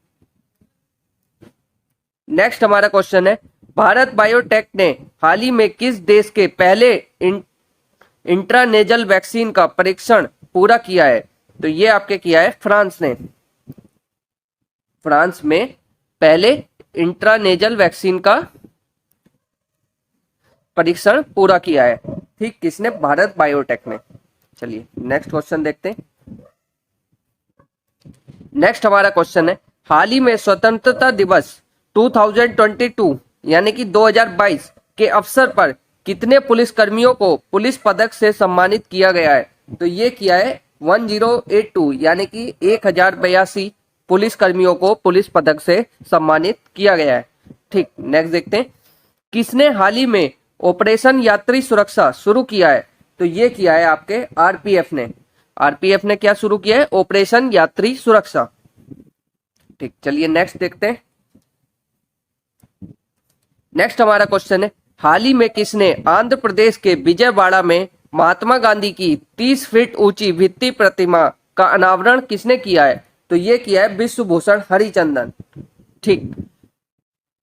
नेक्स्ट हमारा क्वेश्चन है, भारत बायोटेक ने हाल ही में किस देश के पहले इंट्रानेजल वैक्सीन का परीक्षण पूरा किया है? तो ये आपके किया है फ्रांस ने। फ्रांस में पहले इंट्रानेजल वैक्सीन का परीक्षण पूरा किया है। ठीक, किसने? भारत बायोटेक ने। चलिए नेक्स्ट क्वेश्चन देखते हैं। नेक्स्ट हमारा क्वेश्चन है, हाल ही में स्वतंत्रता दिवस 2022 यानी कि 2022 के अवसर पर कितने पुलिस कर्मियों को पुलिस पदक से सम्मानित किया गया है? तो ये किया है 1082 यानी कि 1082 पुलिस कर्मियों को पुलिस पदक से सम्मानित किया गया है। ठीक, नेक्स्ट देखते हैं। किसने हाल ही में ऑपरेशन यात्री सुरक्षा शुरू किया है? तो ये किया है आपके आरपीएफ ने। आरपीएफ ने क्या शुरू किया है? ऑपरेशन यात्री सुरक्षा। ठीक, चलिए नेक्स्ट देखते हैं। नेक्स्ट हमारा क्वेश्चन है, हाल ही में किसने आंध्र प्रदेश के विजयवाड़ा में महात्मा गांधी की 30 फीट ऊंची भित्ति प्रतिमा का अनावरण किसने किया है? तो ये किया है विश्वभूषण हरिचंदन। ठीक,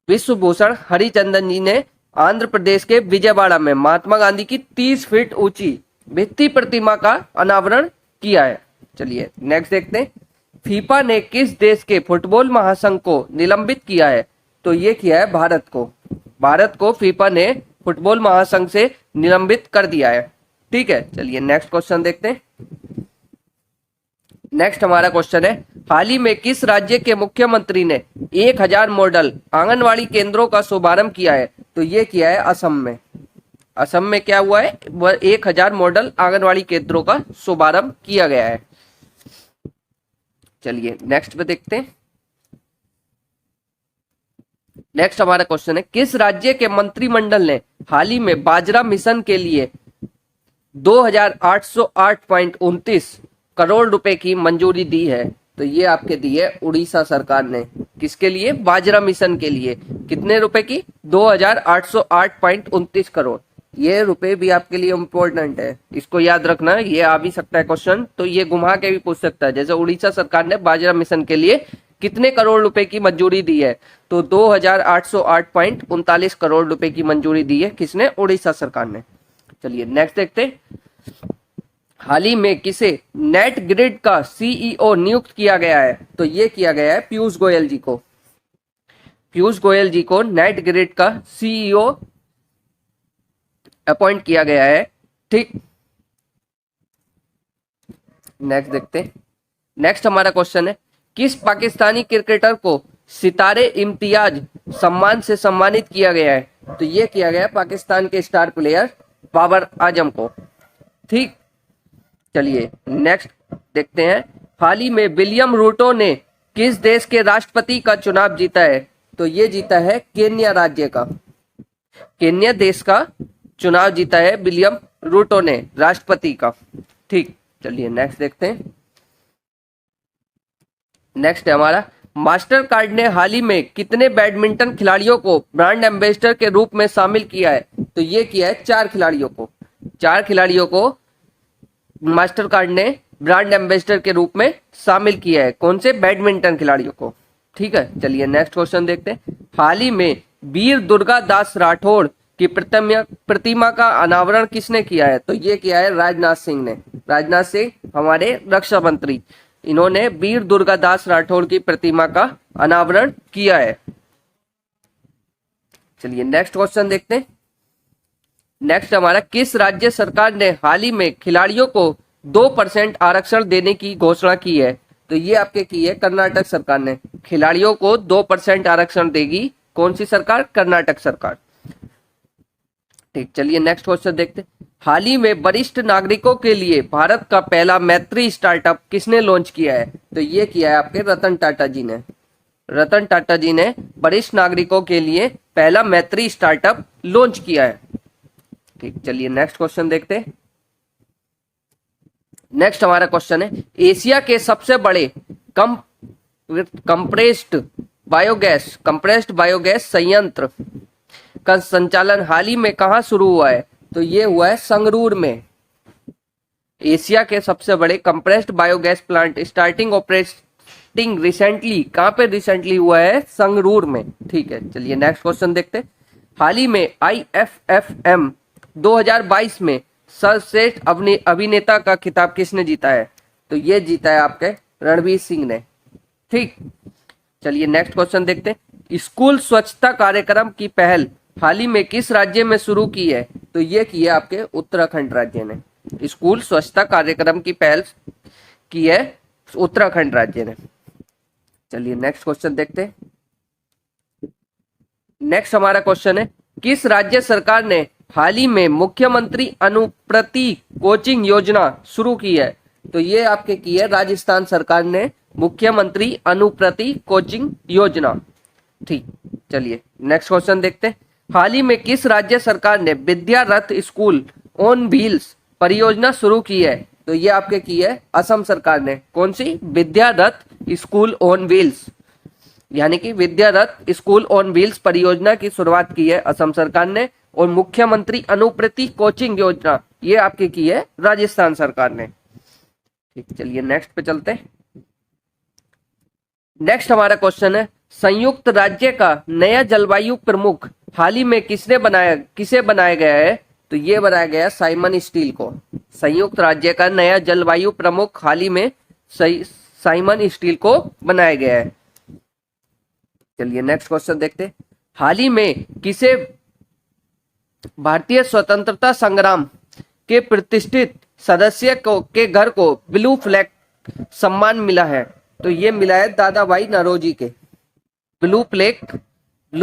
विश्वभूषण हरिचंदन जी ने आंध्र प्रदेश के विजयवाड़ा में महात्मा गांधी की 30 फीट ऊंची भित्ति प्रतिमा का अनावरण किया है। चलिए नेक्स्ट देखते हैं। फीफा ने किस देश के फुटबॉल महासंघ को निलंबित किया है? तो ये किया है भारत को। भारत को फीफा ने फुटबॉल महासंघ से निलंबित कर दिया है। ठीक है, चलिए नेक्स्ट क्वेश्चन देखते हैं। नेक्स्ट हमारा क्वेश्चन है, हाल ही में किस राज्य के मुख्यमंत्री ने 1000 मॉडल आंगनवाड़ी केंद्रों का शुभारंभ किया है? तो ये किया है असम में। असम में क्या हुआ है? 1000 मॉडल आंगनवाड़ी केंद्रों का शुभारंभ किया गया है। चलिए नेक्स्ट पे देखते हैं। नेक्स्ट हमारा क्वेश्चन है, किस राज्य के मंत्रिमंडल ने हाल ही में बाजरा मिशन के लिए 2808.29 करोड़ रुपए की मंजूरी दी है? तो ये आपके दी है उड़ीसा सरकार ने। किसके लिए? बाजरा मिशन के लिए। कितने रुपए की? 2808.29 करोड़। ये रुपए भी आपके लिए इम्पोर्टेंट है, इसको याद रखना। ये आ भी सकता है क्वेश्चन, तो ये घुमा के भी पूछ सकता है। जैसे उड़ीसा सरकार ने बाजरा मिशन के लिए कितने करोड़ रुपए की मंजूरी दी है? तो 2808.39 करोड़ रुपए की मंजूरी दी है। किसने? उड़ीसा सरकार ने। चलिए नेक्स्ट देखते हैं। हाल ही में किसे नेट ग्रिड का सीईओ नियुक्त किया गया है? तो ये किया गया है पीयूष गोयल जी को। पीयूष गोयल जी को नेट ग्रिड का सीईओ अपॉइंट किया गया है। ठीक, नेक्स्ट देखते हैं। नेक्स्ट हमारा क्वेश्चन है, किस पाकिस्तानी क्रिकेटर को सितारे इम्तियाज सम्मान से सम्मानित किया गया है? तो ये किया गया पाकिस्तान के स्टार प्लेयर बाबर आजम को। ठीक, चलिए नेक्स्ट देखते हैं। हाल ही में विलियम रूटो ने किस देश के राष्ट्रपति का चुनाव जीता है? तो ये जीता है केन्या राज्य का। केन्या देश का चुनाव जीता है विलियम रूटो ने राष्ट्रपति का। ठीक, चलिए नेक्स्ट देखते हैं। नेक्स्ट है हमारा, मास्टर कार्ड ने हाल ही में कितने बैडमिंटन खिलाड़ियों को ब्रांड एम्बेसडर के रूप में शामिल किया है? तो ये किया है 4 खिलाड़ियों को। 4 खिलाड़ियों को मास्टर कार्ड ने ब्रांड एम्बेसडर के रूप में शामिल किया है। कौन से? बैडमिंटन खिलाड़ियों को। ठीक है, चलिए नेक्स्ट क्वेश्चन देखते हैं। हाल ही में वीर दुर्गा दास राठौड़ की प्रतिमा का अनावरण किसने किया है? तो ये किया है राजनाथ सिंह ने। राजनाथ सिंह हमारे रक्षा मंत्री, इन्होंने वीर दुर्गा दास राठौड़ की प्रतिमा का अनावरण किया है। चलिए नेक्स्ट क्वेश्चन देखते हैं। नेक्स्ट हमारा, किस राज्य सरकार ने हाल ही में खिलाड़ियों को 2% आरक्षण देने की घोषणा की है? तो ये आपके की है कर्नाटक सरकार ने। खिलाड़ियों को 2% आरक्षण देगी कौन सी सरकार? कर्नाटक सरकार। ठीक, चलिए नेक्स्ट क्वेश्चन देखते हैं। हाल ही में वरिष्ठ नागरिकों के लिए भारत का पहला मैत्री स्टार्टअप किसने लॉन्च किया है? तो ये किया है आपके रतन टाटा जी ने। रतन टाटा जी ने वरिष्ठ नागरिकों के लिए पहला मैत्री स्टार्टअप लॉन्च किया है। ठीक, चलिए नेक्स्ट क्वेश्चन देखते हैं। नेक्स्ट हमारा क्वेश्चन है, एशिया के सबसे बड़े कंप्रेस्ड बायोगैस संयंत्र का संचालन हाल ही में कहां शुरू हुआ है? तो ये हुआ है संगरूर में। एशिया के सबसे बड़े compressed biogas plant starting operating recently, कहां पे रिसेंटली हुआ है? संगरूर में। ठीक है, चलिए नेक्स्ट क्वेश्चन देखते हैं। हाल ही में IFFM 2022 में सर्वश्रेष्ठ अभिनेता का खिताब किसने जीता है? तो ये जीता है आपके रणवीर सिंह ने। ठीक, चलिए नेक्स्ट क्वेश्चन देखते हैं। स्कूल स्वच्छता कार्यक्रम की पहल हाल ही में किस राज्य में शुरू की है? तो ये की है आपके उत्तराखंड राज्य ने। स्कूल स्वच्छता कार्यक्रम की पहल की है उत्तराखंड राज्य ने। चलिए नेक्स्ट क्वेश्चन देखते हैं। नेक्स्ट हमारा क्वेश्चन है, किस राज्य सरकार ने हाल ही में मुख्यमंत्री अनुप्रति कोचिंग योजना शुरू की है? तो ये आपके की है राजस्थान सरकार ने मुख्यमंत्री अनुप्रति कोचिंग योजना। ठीक, चलिए नेक्स्ट क्वेश्चन देखते हैं। हाल ही में किस राज्य सरकार ने विद्या रथ स्कूल ऑन व्हील्स परियोजना शुरू की है? तो ये आपके की है असम सरकार ने। कौन सी? विद्या रथ स्कूल ऑन व्हील्स, यानी कि विद्या रथ स्कूल ऑन व्हील्स परियोजना की शुरुआत की है असम सरकार ने। और मुख्यमंत्री अनुप्रति कोचिंग योजना ये आपके की है राजस्थान सरकार ने। ठीक, चलिए नेक्स्ट पे चलते हैं। नेक्स्ट हमारा क्वेश्चन है, संयुक्त राज्य का नया जलवायु प्रमुख हाल ही में किसे बनाया गया है? तो ये बनाया गया साइमन स्टील को। संयुक्त राज्य का नया जलवायु प्रमुख हाल ही में साइमन स्टील को बनाया गया है। चलिए नेक्स्ट क्वेश्चन देखते हैं। हाल ही में किसे भारतीय स्वतंत्रता संग्राम के प्रतिष्ठित सदस्य के घर को ब्लू फ्लैग सम्मान मिला है? तो ये मिला है दादा भाई नौरोजी के। ब्लू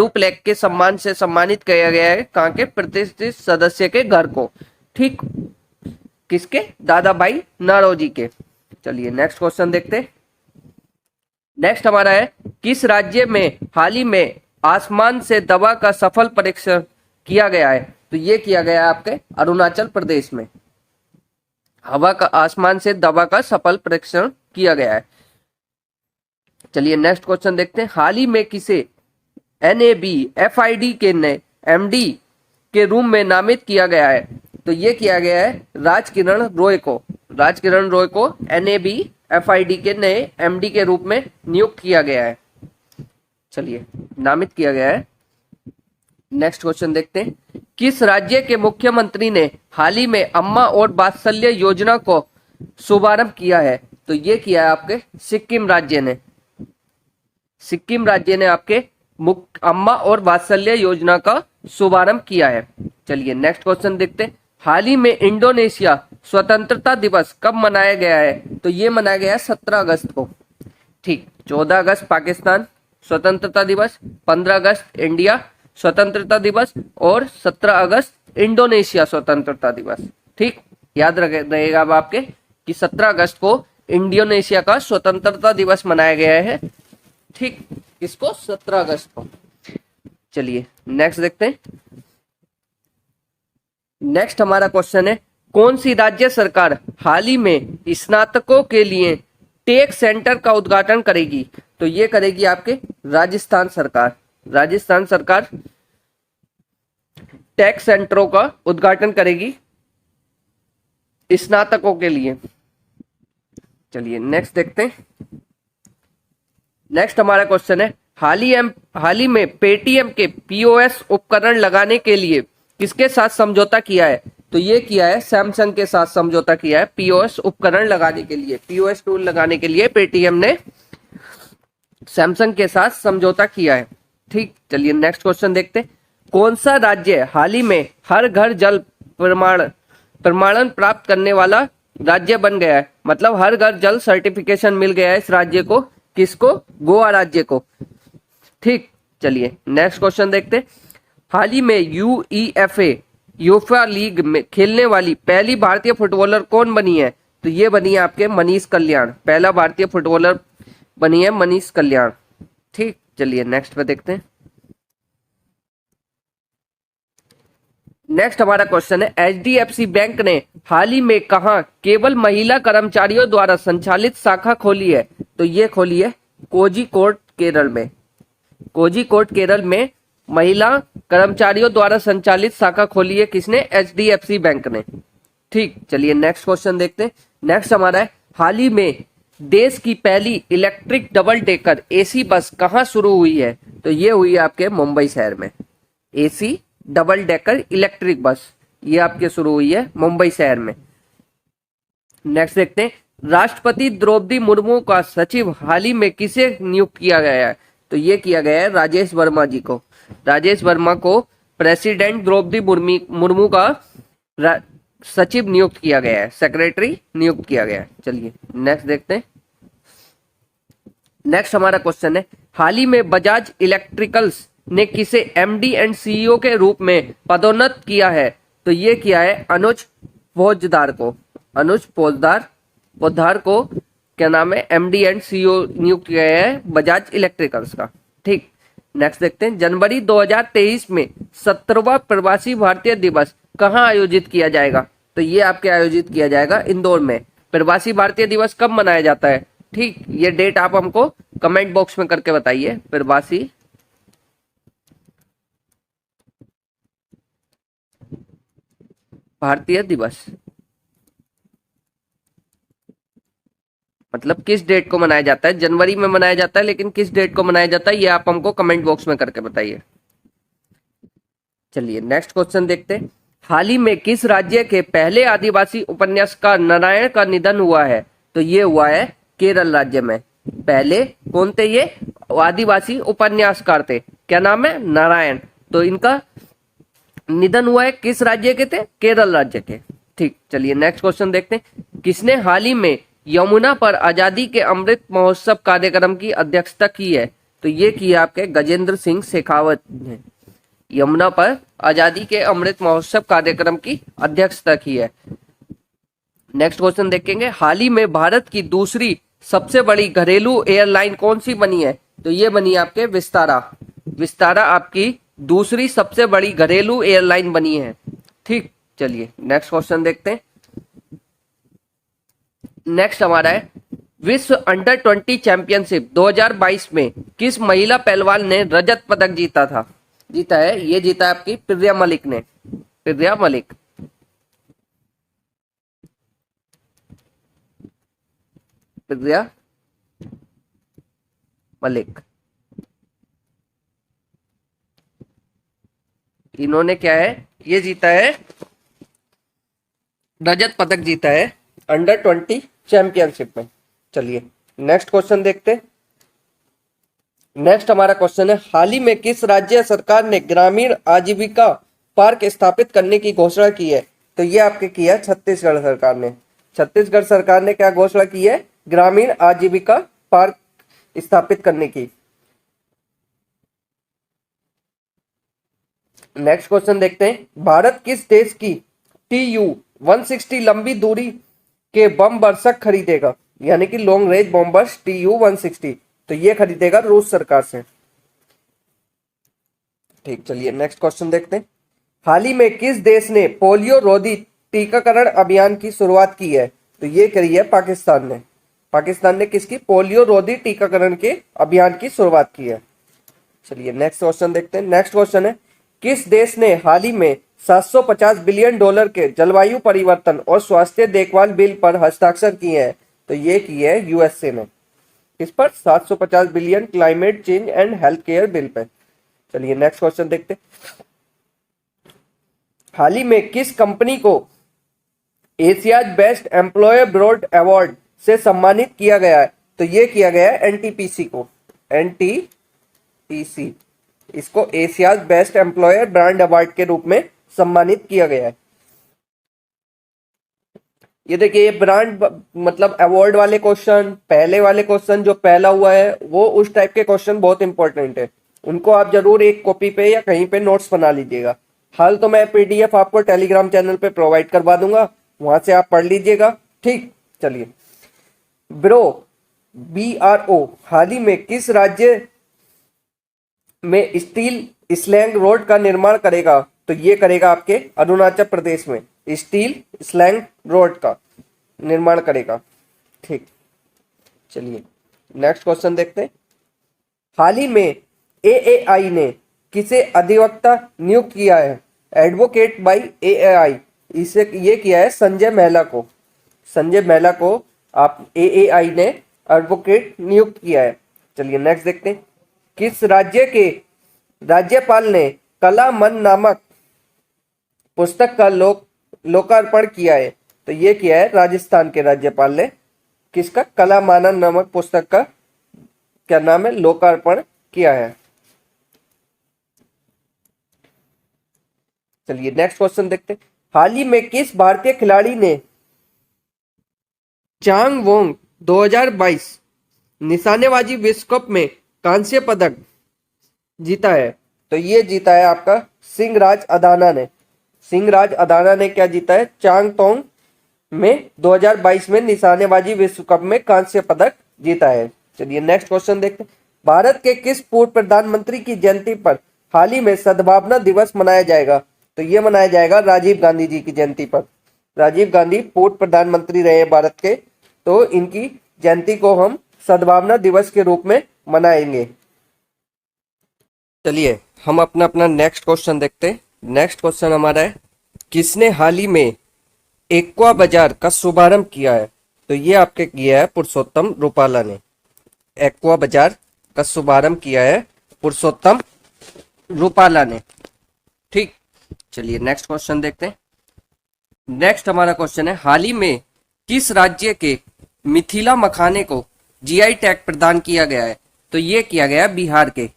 फ्लैग के सम्मान से सम्मानित किया गया है कहाँ के? प्रतिष्ठित सदस्य के घर को। ठीक, किसके? दादा भाई नौरोजी के। चलिए नेक्स्ट क्वेश्चन देखते हैं। नेक्स्ट हमारा है, किस राज्य में हाल ही में आसमान से दवा का सफल परीक्षण किया गया है? तो ये किया गया है आपके अरुणाचल प्रदेश में। आसमान से दवा का सफल परीक्षण किया गया है। चलिए नेक्स्ट क्वेश्चन देखते हैं। हाल ही में किसे NABFID के नए MD के रूप में नामित किया गया है? तो ये किया गया है राजकिरण रॉय को। राजकिरण रॉय को NABFID के नए MD के रूप में नियुक्त किया गया है। चलिए नामित किया गया है। नेक्स्ट क्वेश्चन देखते हैं। किस राज्य के मुख्यमंत्री ने हाल ही में अम्मा और वात्सल्य योजना को शुभारंभ किया है? तो ये किया है आपके सिक्किम राज्य ने। सिक्किम राज्य ने आपके अम्मा और वात्सल्य योजना का शुभारंभ किया है। चलिए नेक्स्ट क्वेश्चन देखते हैं। हाल ही में इंडोनेशिया स्वतंत्रता दिवस कब मनाया गया है? तो ये मनाया गया 17 अगस्त को। ठीक, 14 अगस्त पाकिस्तान स्वतंत्रता दिवस, 15 अगस्त इंडिया स्वतंत्रता दिवस और 17 अगस्त इंडोनेशिया स्वतंत्रता दिवस। ठीक, याद रहेगा अब आपके कि 17 अगस्त को इंडोनेशिया का स्वतंत्रता दिवस मनाया गया है। ठीक, इसको 17 अगस्त को। चलिए नेक्स्ट देखते हैं। नेक्स्ट हमारा क्वेश्चन है, कौन सी राज्य सरकार हाल ही में स्नातकों के लिए टेक सेंटर का उद्घाटन करेगी? तो ये करेगी आपके राजस्थान सरकार। राजस्थान सरकार टेक सेंटरों का उद्घाटन करेगी स्नातकों के लिए। चलिए नेक्स्ट देखते हैं। नेक्स्ट हमारा क्वेश्चन है, हाल ही में पेटीएम के POS उपकरण लगाने के लिए किसके साथ समझौता किया है? तो ये किया है सैमसंग के साथ समझौता किया है POS उपकरण लगाने के लिए। POS टूल लगाने के लिए पेटीएम ने सैमसंग के साथ समझौता किया है। ठीक, चलिए नेक्स्ट क्वेश्चन देखते हैं। कौन सा राज्य हाल ही में हर घर जल प्रमाणन प्राप्त करने वाला राज्य बन गया है, मतलब हर घर जल सर्टिफिकेशन मिल गया है इस राज्य को। किसको? गोवा राज्य को। ठीक, चलिए नेक्स्ट क्वेश्चन देखते हैं। हाल ही में यूफा लीग में खेलने वाली पहली भारतीय फुटबॉलर कौन बनी है? तो ये बनी है आपके मनीष कल्याण। पहला भारतीय फुटबॉलर बनी है मनीष कल्याण। ठीक, चलिए नेक्स्ट पे देखते हैं। नेक्स्ट हमारा क्वेश्चन है, एचडीएफसी बैंक ने हाल ही में कहा केवल महिला कर्मचारियों द्वारा संचालित शाखा खोली है? तो ये खोली है कोझिकोड केरल में। कोझिकोड केरल में महिला कर्मचारियों द्वारा संचालित शाखा खोली है किसने? एचडीएफसी बैंक ने। ठीक, चलिए नेक्स्ट क्वेश्चन देखते हैं। नेक्स्ट हमारा है, हाल ही में देश की पहली electric double decker AC bus कहाँ शुरू हुई है? तो ये हुई है आपके मुंबई शहर में। AC double decker electric bus ये आपके शुरू हुई है मुंबई शहर में। नेक्स्ट देखते हैं, राष्ट्रपति द्रौपदी मुर्मू का सचिव हाल ही में किसे नियुक्त किया गया है? तो ये किया गया है राजेश वर्मा जी को। राजेश वर्मा को प्रेसिडेंट द्रौपदी मुर्मू का सचिव नियुक्त किया गया है, सेक्रेटरी नियुक्त किया गया है। चलिए नेक्स्ट देखते हैं। नेक्स्ट हमारा क्वेश्चन है, हाल ही में बजाज इलेक्ट्रिकल्स ने किसे एमडी एंड सीईओ के रूप में पदोन्नत किया है? तो ये किया है अनुज पोद्दार को। अनुज पोद्दार को क्या नाम है? एमडी एंड सीईओ नियुक्त किया है बजाज इलेक्ट्रिकल्स का। ठीक, नेक्स्ट देखते हैं। जनवरी 2023 में 17वां प्रवासी भारतीय दिवस कहाँ आयोजित किया जाएगा? तो ये आपके आयोजित किया जाएगा इंदौर में। प्रवासी भारतीय दिवस कब मनाया जाता है? ठीक, ये डेट आप हमको कमेंट बॉक्स में करके बताइए। प्रवासी भारतीय दिवस मतलब किस डेट को मनाया जाता है? जनवरी में मनाया जाता है, लेकिन किस डेट को मनाया जाता है ये आप हमको कमेंट बॉक्स में करके बताइए। चलिए नेक्स्ट क्वेश्चन देखते हैं। हाल ही में किस राज्य के पहले आदिवासी उपन्यासकार नारायण का निधन हुआ है? तो ये हुआ है केरल राज्य में। पहले कौन थे ये? आदिवासी उपन्यासकार थे, क्या नाम है? नारायण। तो इनका निधन हुआ है किस राज्य के थे? केरल राज्य के। ठीक, चलिए नेक्स्ट क्वेश्चन देखते हैं। किसने हाल ही में यमुना पर आजादी के अमृत महोत्सव कार्यक्रम की अध्यक्षता की है? तो ये किया आपके गजेंद्र सिंह शेखावत ने। यमुना पर आजादी के अमृत महोत्सव कार्यक्रम की अध्यक्षता की है। नेक्स्ट क्वेश्चन देखेंगे, हाल ही में भारत की दूसरी सबसे बड़ी घरेलू एयरलाइन कौन सी बनी है? तो ये बनी आपके विस्तारा। विस्तारा आपकी दूसरी सबसे बड़ी घरेलू एयरलाइन बनी है। ठीक, चलिए नेक्स्ट क्वेश्चन देखते हैं। नेक्स्ट हमारा है, विश्व अंडर 20 चैंपियनशिप 2022 में किस महिला पहलवान ने रजत पदक जीता है? ये जीता है आपकी प्रिया मलिक ने। प्रिया मलिक। प्रिया मलिक इन्होंने क्या है? ये जीता है रजत पदक जीता है अंडर 20 चैंपियनशिप में। चलिए नेक्स्ट क्वेश्चन देखते हैं। नेक्स्ट हमारा क्वेश्चन है, हाल ही में किस राज्य सरकार ने ग्रामीण आजीविका पार्क स्थापित करने की घोषणा की है? तो ये आपके किया छत्तीसगढ़ सरकार ने। छत्तीसगढ़ सरकार ने क्या घोषणा की है? ग्रामीण आजीविका पार्क स्थापित करने की। नेक्स्ट क्वेश्चन देखते हैं, भारत किस देश की TU-160 लंबी दूरी के बम वर्षक खरीदेगा? यानी कि लॉन्ग रेंज बॉम्बर्स TU-160। तो ये खरीदेगा रूस सरकार से। ठीक, चलिए नेक्स्ट क्वेश्चन देखते हैं। हाल ही में किस देश ने पोलियो रोधी टीकाकरण अभियान की शुरुआत की है? तो ये करी है पाकिस्तान ने। पाकिस्तान ने किसकी? पोलियो रोधी टीकाकरण के अभियान की शुरुआत की है। चलिए नेक्स्ट क्वेश्चन देखते हैं। नेक्स्ट क्वेश्चन है, किस देश ने हाल ही में $750 बिलियन के जलवायु परिवर्तन और स्वास्थ्य देखभाल बिल पर हस्ताक्षर किए हैं? तो ये किए है यूएसए ने। किस पर? 750 billion climate change and health care bill pay. चलिए नेक्स्ट क्वेश्चन देखते हैं। हाल ही में किस कंपनी को Asia's best employer brand award से सम्मानित किया गया है? तो ये किया गया है एनटीपीसी को। एनटीपीसी इसको Asia's best employer brand award के रूप में सम्मानित किया गया है। ये देखिए, ये ब्रांड मतलब अवार्ड वाले क्वेश्चन, पहले वाले क्वेश्चन जो पहला हुआ है वो उस टाइप के क्वेश्चन बहुत इंपॉर्टेंट है। उनको आप जरूर एक कॉपी पे या कहीं पे नोट्स बना लीजिएगा। हाल तो मैं पीडीएफ आपको टेलीग्राम चैनल पे प्रोवाइड करवा दूंगा, वहां से आप पढ़ लीजिएगा। ठीक, चलिए। ब्रो, BRO हाल ही में किस राज्य में स्टील स्लैंग रोड का निर्माण करेगा? तो ये करेगा आपके अरुणाचल प्रदेश में स्टील स्लैंग रोड का निर्माण करेगा। ठीक, चलिए नेक्स्ट क्वेश्चन देखते हैं। हाल ही में AAI ने किसे अधिवक्ता नियुक्त किया है? एडवोकेट बाय AAI, इसे ये किया है संजय महिला को। संजय महिला को आप AAI ने एडवोकेट नियुक्त किया है। चलिए नेक्स्ट देखते हैं। किस राज्य के राज्यपाल ने कला मन नामक पुस्तक का लोकार्पण किया है? तो ये किया है राजस्थान के राज्यपाल ने। किसका? कला मानन नामक पुस्तक का क्या नाम है? लोकार्पण किया है। चलिए नेक्स्ट क्वेश्चन देखते हैं। हाल ही में किस भारतीय खिलाड़ी ने चांगवोंग 2022 निशानेबाजी विश्व कप में कांस्य पदक जीता है? तो ये जीता है आपका सिंहराज अदाना ने। सिंहराज अदाना ने क्या जीता है? चांगतोंग में 2022 में निशानेबाजी विश्व कप में कांस्य पदक जीता है। चलिए नेक्स्ट क्वेश्चन देखते हैं। भारत के किस पूर्व प्रधानमंत्री की जयंती पर हाल ही में सद्भावना दिवस मनाया जाएगा? तो ये मनाया जाएगा राजीव गांधी जी की जयंती पर। राजीव गांधी पूर्व प्रधानमंत्री रहे हैं भारत के, तो इनकी जयंती को हम सद्भावना दिवस के रूप में मनाएंगे। चलिए हम अपना अपना नेक्स्ट क्वेश्चन देखते हैं। नेक्स्ट क्वेश्चन हमारा है, किसने हाल ही में एक्वा बाजार का शुभारंभ किया है? तो ये आपके किया है पुरुषोत्तम रूपाला ने। एक्वा बाजार का शुभारंभ किया है पुरुषोत्तम रूपाला ने। ठीक, चलिए नेक्स्ट क्वेश्चन देखते हैं। नेक्स्ट हमारा क्वेश्चन है, हाल ही में किस राज्य के मिथिला मखाने को जीआई टैग प्रदान किया गया है? तो ये किया गया बिहार के।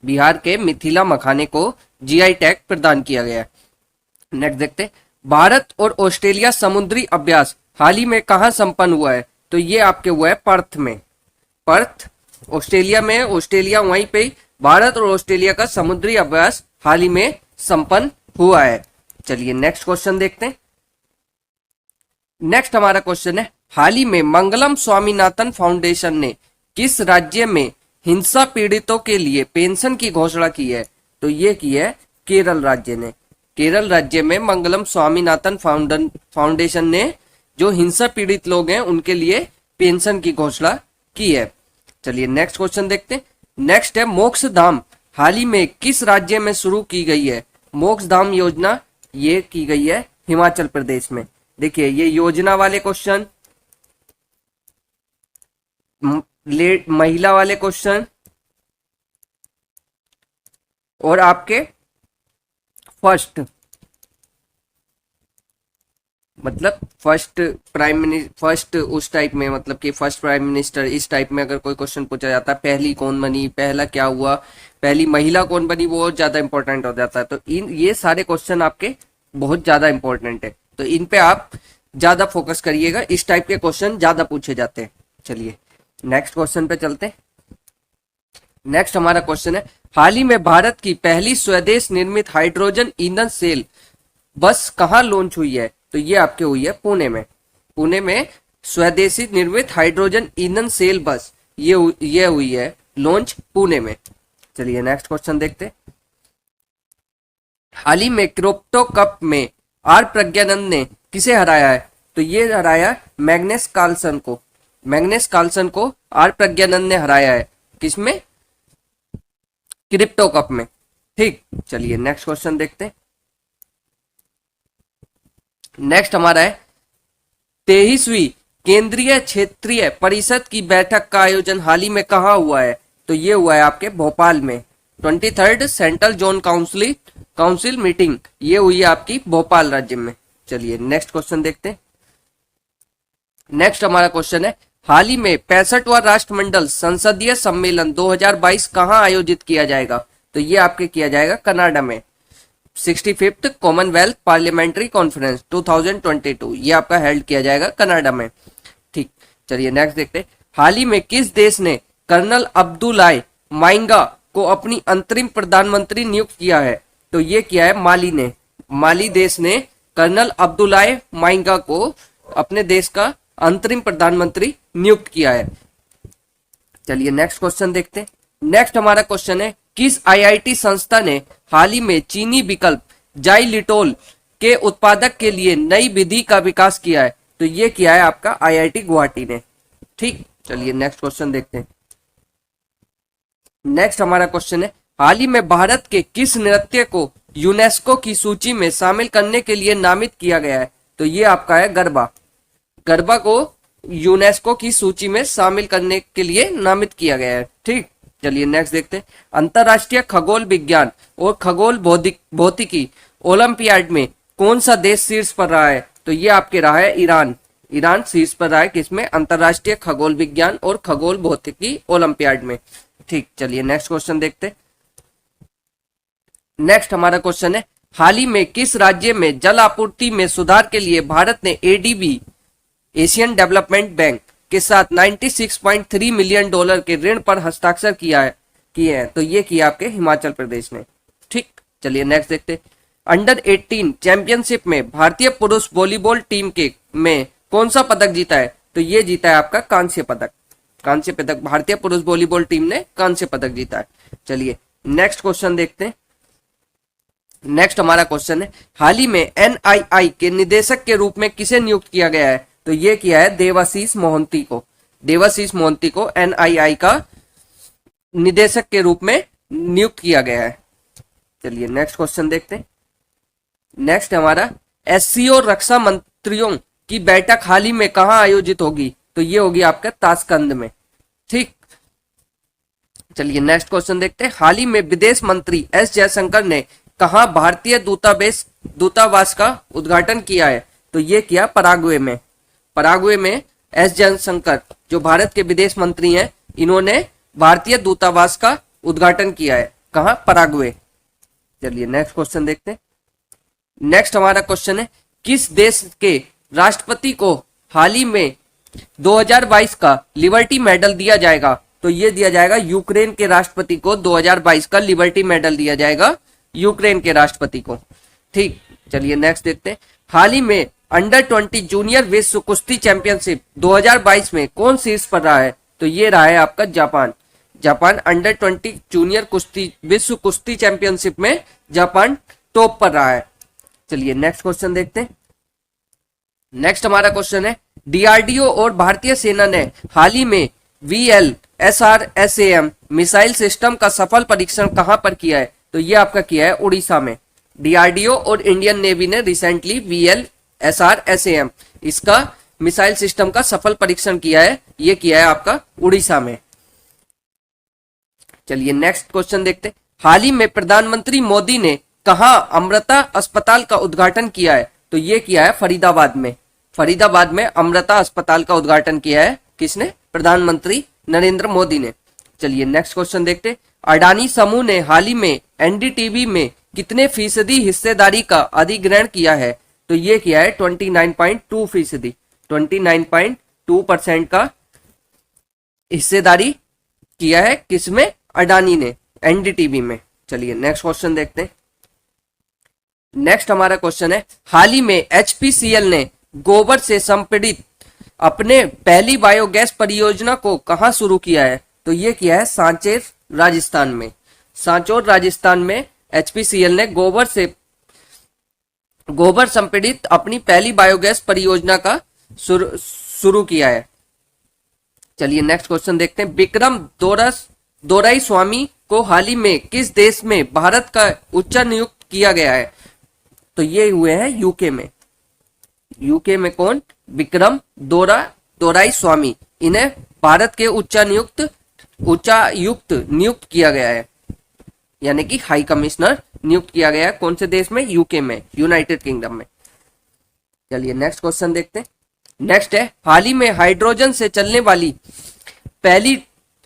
बिहार के मिथिला मखाने को जीआई टैग प्रदान किया गया है। नेक्स्ट देखते हैं। भारत और ऑस्ट्रेलिया समुद्री अभ्यास हाल ही में कहां संपन्न हुआ है? तो ये आपके हुआ है पर्थ में। पर्थ ऑस्ट्रेलिया में, ऑस्ट्रेलिया वहीं पे भारत और ऑस्ट्रेलिया का समुद्री अभ्यास हाल ही में संपन्न हुआ है। चलिए नेक्स्ट क्वेश्चन देखते हैं। नेक्स्ट हमारा क्वेश्चन है, हाल ही में मंगलम स्वामीनाथन फाउंडेशन ने किस राज्य में हिंसा पीड़ितों के लिए पेंशन की घोषणा की है? तो ये की है केरल राज्य ने। केरल राज्य में मंगलम स्वामीनाथन फाउंडेशन ने जो हिंसा पीड़ित लोग हैं उनके लिए पेंशन की घोषणा की है। चलिए नेक्स्ट क्वेश्चन देखते हैं। नेक्स्ट है, मोक्ष धाम हाल ही में किस राज्य में शुरू की गई है? मोक्ष धाम योजना ये की गई है हिमाचल प्रदेश में। देखिए ये योजना वाले क्वेश्चन, महिला वाले क्वेश्चन और आपके फर्स्ट मतलब फर्स्ट प्राइम मिनिस्टर, फर्स्ट उस टाइप में, मतलब कि फर्स्ट प्राइम मिनिस्टर, इस टाइप में अगर कोई क्वेश्चन पूछा जाता है, पहली कौन बनी, पहला क्या हुआ, पहली महिला कौन बनी, वो ज्यादा इंपॉर्टेंट हो जाता है। तो ये सारे क्वेश्चन आपके बहुत ज्यादा इंपॉर्टेंट है, तो इन पे आप ज्यादा फोकस करिएगा। इस टाइप के क्वेश्चन ज्यादा पूछे जाते हैं। चलिए नेक्स्ट क्वेश्चन पे चलते हैं। नेक्स्ट हमारा क्वेश्चन है, हाल ही में भारत की पहली स्वदेश निर्मित हाइड्रोजन ईंधन सेल बस कहां लॉन्च हुई है? तो ये आपके हुई है पुणे में। पुणे में स्वदेशी निर्मित हाइड्रोजन ईंधन सेल बस ये हुई है लॉन्च पुणे में। चलिए नेक्स्ट क्वेश्चन देखते हैं। हाल ही में क्रिप्टो कप में आर प्रज्ञानंद ने किसे हराया है? तो ये हराया मैग्नेस कार्लसन को। मैग्नेस कार्लसन को आर प्रज्ञानंद ने हराया है। किसमें? क्रिप्टो कप में। ठीक, चलिए नेक्स्ट क्वेश्चन देखते हैं। नेक्स्ट हमारा है, 23वीं केंद्रीय क्षेत्रीय परिषद की बैठक का आयोजन हाल ही में कहां हुआ है? तो ये हुआ है आपके भोपाल में। 23rd central zone council meeting ये हुई है आपकी भोपाल राज्य में। चलिए नेक्स्ट क्वेश्चन देखते हैं। नेक्स्ट हमारा क्वेश्चन है, हाल ही में 65वां राष्ट्रमंडल संसदीय सम्मेलन 2022 कहां आयोजित किया जाएगा? तो ये आपके किया जाएगा कनाडा में। 65th कॉमनवेल्थ पार्लियामेंट्री कॉन्फ्रेंस 2022, ये आपका हेल्ड किया जाएगा कनाडा में। ठीक, चलिए नेक्स्ट देखते हैं। हाल ही में किस देश ने कर्नल अब्दुल्लाह माइंगा को अपनी अंतरिम प्रधानमंत्री नियुक्त किया है? तो ये किया है माली ने। माली देश ने कर्नल अब्दुल्लाह माइंगा को अपने देश का अंतरिम प्रधानमंत्री नियुक्त किया है। चलिए नेक्स्ट क्वेश्चन देखते हैं। नेक्स्ट हमारा क्वेश्चन है, किस आईआईटी संस्था ने हाल ही में चीनी विकल्प जाइलिटोल के उत्पादक के लिए नई विधि का विकास किया है? तो ये किया है आपका आईआईटी गुवाहाटी ने। ठीक, चलिए नेक्स्ट क्वेश्चन देखते हैं। नेक्स्ट हमारा क्वेश्चन है, हाल ही में भारत के किस नृत्य को यूनेस्को की सूची में शामिल करने के लिए नामित किया गया है? तो ये आपका है गरबा। गरबा को यूनेस्को की सूची में शामिल करने के लिए नामित किया गया है। ठीक, चलिए नेक्स्ट देखते हैं। अंतरराष्ट्रीय खगोल विज्ञान और खगोल भौतिकी ओलंपियाड में कौन सा देश शीर्ष पर रहा है? तो ये आपके रहा है ईरान। ईरान शीर्ष पर रहा है किसमें? अंतरराष्ट्रीय खगोल विज्ञान और खगोल भौतिकी ओलंपियाड में। ठीक, चलिए नेक्स्ट क्वेश्चन देखते हैं। नेक्स्ट हमारा क्वेश्चन है, हाल ही में किस राज्य में जल आपूर्ति में सुधार के लिए भारत ने एडीबी एशियन डेवलपमेंट बैंक के साथ 96.3 मिलियन डॉलर के ऋण पर हस्ताक्षर किए हैं? तो ये किया आपके हिमाचल प्रदेश ने। ठीक, चलिए नेक्स्ट देखते हैं। अंडर 18 चैंपियनशिप में भारतीय पुरुष वॉलीबॉल टीम के में कौन सा पदक जीता है? तो ये जीता है आपका कांस्य पदक। कांस्य पदक, भारतीय पुरुष वॉलीबॉल टीम ने कांस्य पदक जीता है। चलिए नेक्स्ट क्वेश्चन देखते हैं। नेक्स्ट हमारा क्वेश्चन है, हाल ही में एनआईआई के निदेशक के रूप में किसे नियुक्त किया गया है? तो ये किया है देवाशीष मोहंती को। देवाशीष मोहंती को एनआईआई का निदेशक के रूप में नियुक्त किया गया है। चलिए नेक्स्ट क्वेश्चन देखते हैं। नेक्स्ट हमारा, एससीओ रक्षा मंत्रियों की बैठक हाल ही में कहां आयोजित होगी? तो ये होगी आपका ताशकंद में। ठीक, चलिए नेक्स्ट क्वेश्चन देखते हैं। हाल ही में विदेश मंत्री एस जयशंकर ने कहां भारतीय दूतावास का उद्घाटन किया है? तो ये किया पराग्वे में। पराग्वे में एस जयशंकर जो भारत के विदेश मंत्री हैं, इन्होंने भारतीय दूतावास का उद्घाटन किया है। कहां? पराग्वे। चलिए नेक्स्ट क्वेश्चन देखते हैं। नेक्स्ट हमारा क्वेश्चन है, किस देश के राष्ट्रपति को हाल ही में 2022 का लिबर्टी मेडल दिया जाएगा? तो ये दिया जाएगा यूक्रेन के राष्ट्रपति को। 2022 का लिबर्टी मेडल दिया जाएगा यूक्रेन के राष्ट्रपति को। ठीक, चलिए नेक्स्ट देखते हैं। हाल ही में अंडर 20 जूनियर विश्व कुश्ती चैंपियनशिप 2022 में कौन शीर्ष पर रहा है? तो ये रहा है आपका जापान। जापान अंडर 20 जूनियर कुश्ती विश्व कुश्ती चैंपियनशिप में जापान टॉप पर रहा है। चलिए नेक्स्ट क्वेश्चन देखते हैं। नेक्स्ट हमारा क्वेश्चन है, डीआरडीओ और भारतीय सेना ने हाल ही में VLSRSAM मिसाइल सिस्टम का सफल परीक्षण कहां पर किया है? तो ये आपका किया है उड़ीसा में। डीआरडीओ और इंडियन नेवी ने रिसेंटली VLSRSAM इसका मिसाइल सिस्टम का सफल परीक्षण किया है। ये किया है आपका उड़ीसा में। चलिए नेक्स्ट क्वेश्चन देखते हैं। हाल ही में प्रधानमंत्री मोदी ने कहां अमृता अस्पताल का उद्घाटन किया है? तो ये किया है फरीदाबाद में। फरीदाबाद में अमृता अस्पताल का उद्घाटन किया है किसने? प्रधानमंत्री नरेंद्र मोदी ने। चलिए नेक्स्ट क्वेश्चन देखते हैं। अडानी समूह ने हाल ही में एनडीटीवी में कितने फीसदी हिस्सेदारी का अधिग्रहण किया है? तो ये किया है 29.2%। 29.2% का हिस्सेदारी किया है किसमें? अडानी ने एनडीटीवी में। चलिए नेक्स्ट क्वेश्चन देखते हैं। नेक्स्ट हमारा क्वेश्चन है, हाल ही में एचपीसीएल ने गोबर से संपीड़ित अपने पहली बायोगैस परियोजना को कहां शुरू किया है? तो ये किया है सांचेर राजस्थान में। सांचौर राजस्थान में एचपीसीएल ने गोबर संपीड़ित अपनी पहली बायोगैस परियोजना का शुरू किया है। चलिए नेक्स्ट क्वेश्चन देखते हैं। विक्रम दोराई स्वामी को हाल ही में किस देश में भारत का उच्च नियुक्त किया गया है? तो ये हुए हैं यूके में। यूके में कौन? विक्रम दोराई स्वामी। इन्हें भारत के उच्चायुक्त नियुक्त किया गया है, यानी कि हाई कमिश्नर नियुक्त किया गया है। कौन से देश में? यूके में, यूनाइटेड किंगडम में। चलिए नेक्स्ट क्वेश्चन देखते हैं। नेक्स्ट है, हाल ही में हाइड्रोजन से चलने वाली पहली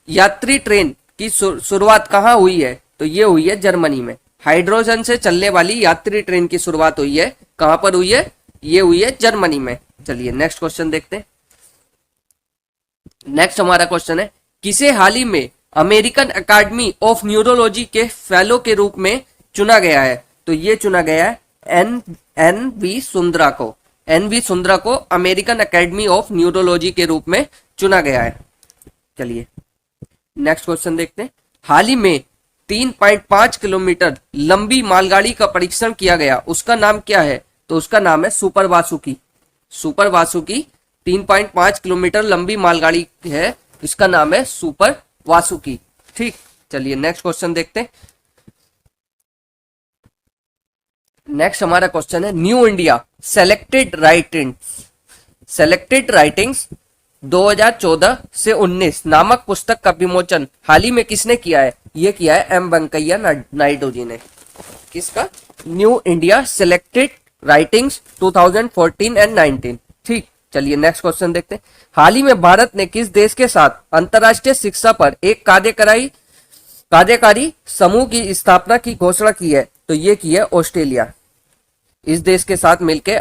यात्री ट्रेन की शुरुआत कहां हुई है? तो ये हुई है जर्मनी में। हाइड्रोजन से चलने वाली यात्री ट्रेन की शुरुआत हुई है, कहां पर हुई है? ये हुई है जर्मनी में। चलिए नेक्स्ट क्वेश्चन देखते हैं। नेक्स्ट हमारा क्वेश्चन है, किसे हाल ही में अमेरिकन अकेडमी ऑफ न्यूरोलॉजी के फेलो के रूप में चुना गया है? तो ये चुना गया है एन वी सुंदरा को। एन वी सुंदरा को अमेरिकन अकेडमी ऑफ न्यूरोलॉजी के रूप में चुना गया है। चलिए नेक्स्ट क्वेश्चन देखते हैं। हाल ही में 3.5 किलोमीटर लंबी मालगाड़ी का परीक्षण किया गया, उसका नाम क्या है? तो उसका नाम है super Vasuki. Super Vasuki 3.5 kilometre लंबी मालगाड़ी है, इसका नाम है सुपर वासुकी। ठीक, चलिए नेक्स्ट क्वेश्चन देखते हैं। नेक्स्ट हमारा क्वेश्चन है, न्यू इंडिया सेलेक्टेड राइटिंग्स 2014 से 19 नामक पुस्तक का विमोचन हाल ही में किसने किया है? ये किया है एम वेंकैया नायडू जी ने। किसका? New India selected writings 2014 and 19। ठीक, चलिए नेक्स्ट क्वेश्चन देखते हैं। हाल ही में भारत ने किस देश के साथ अंतर्राष्ट्रीय शिक्षा पर एक कार्यकारी समूह की स्थापना की घोषणा की है? तो ये की है ऑस्ट्रेलिया। इस देश के साथ मिलकर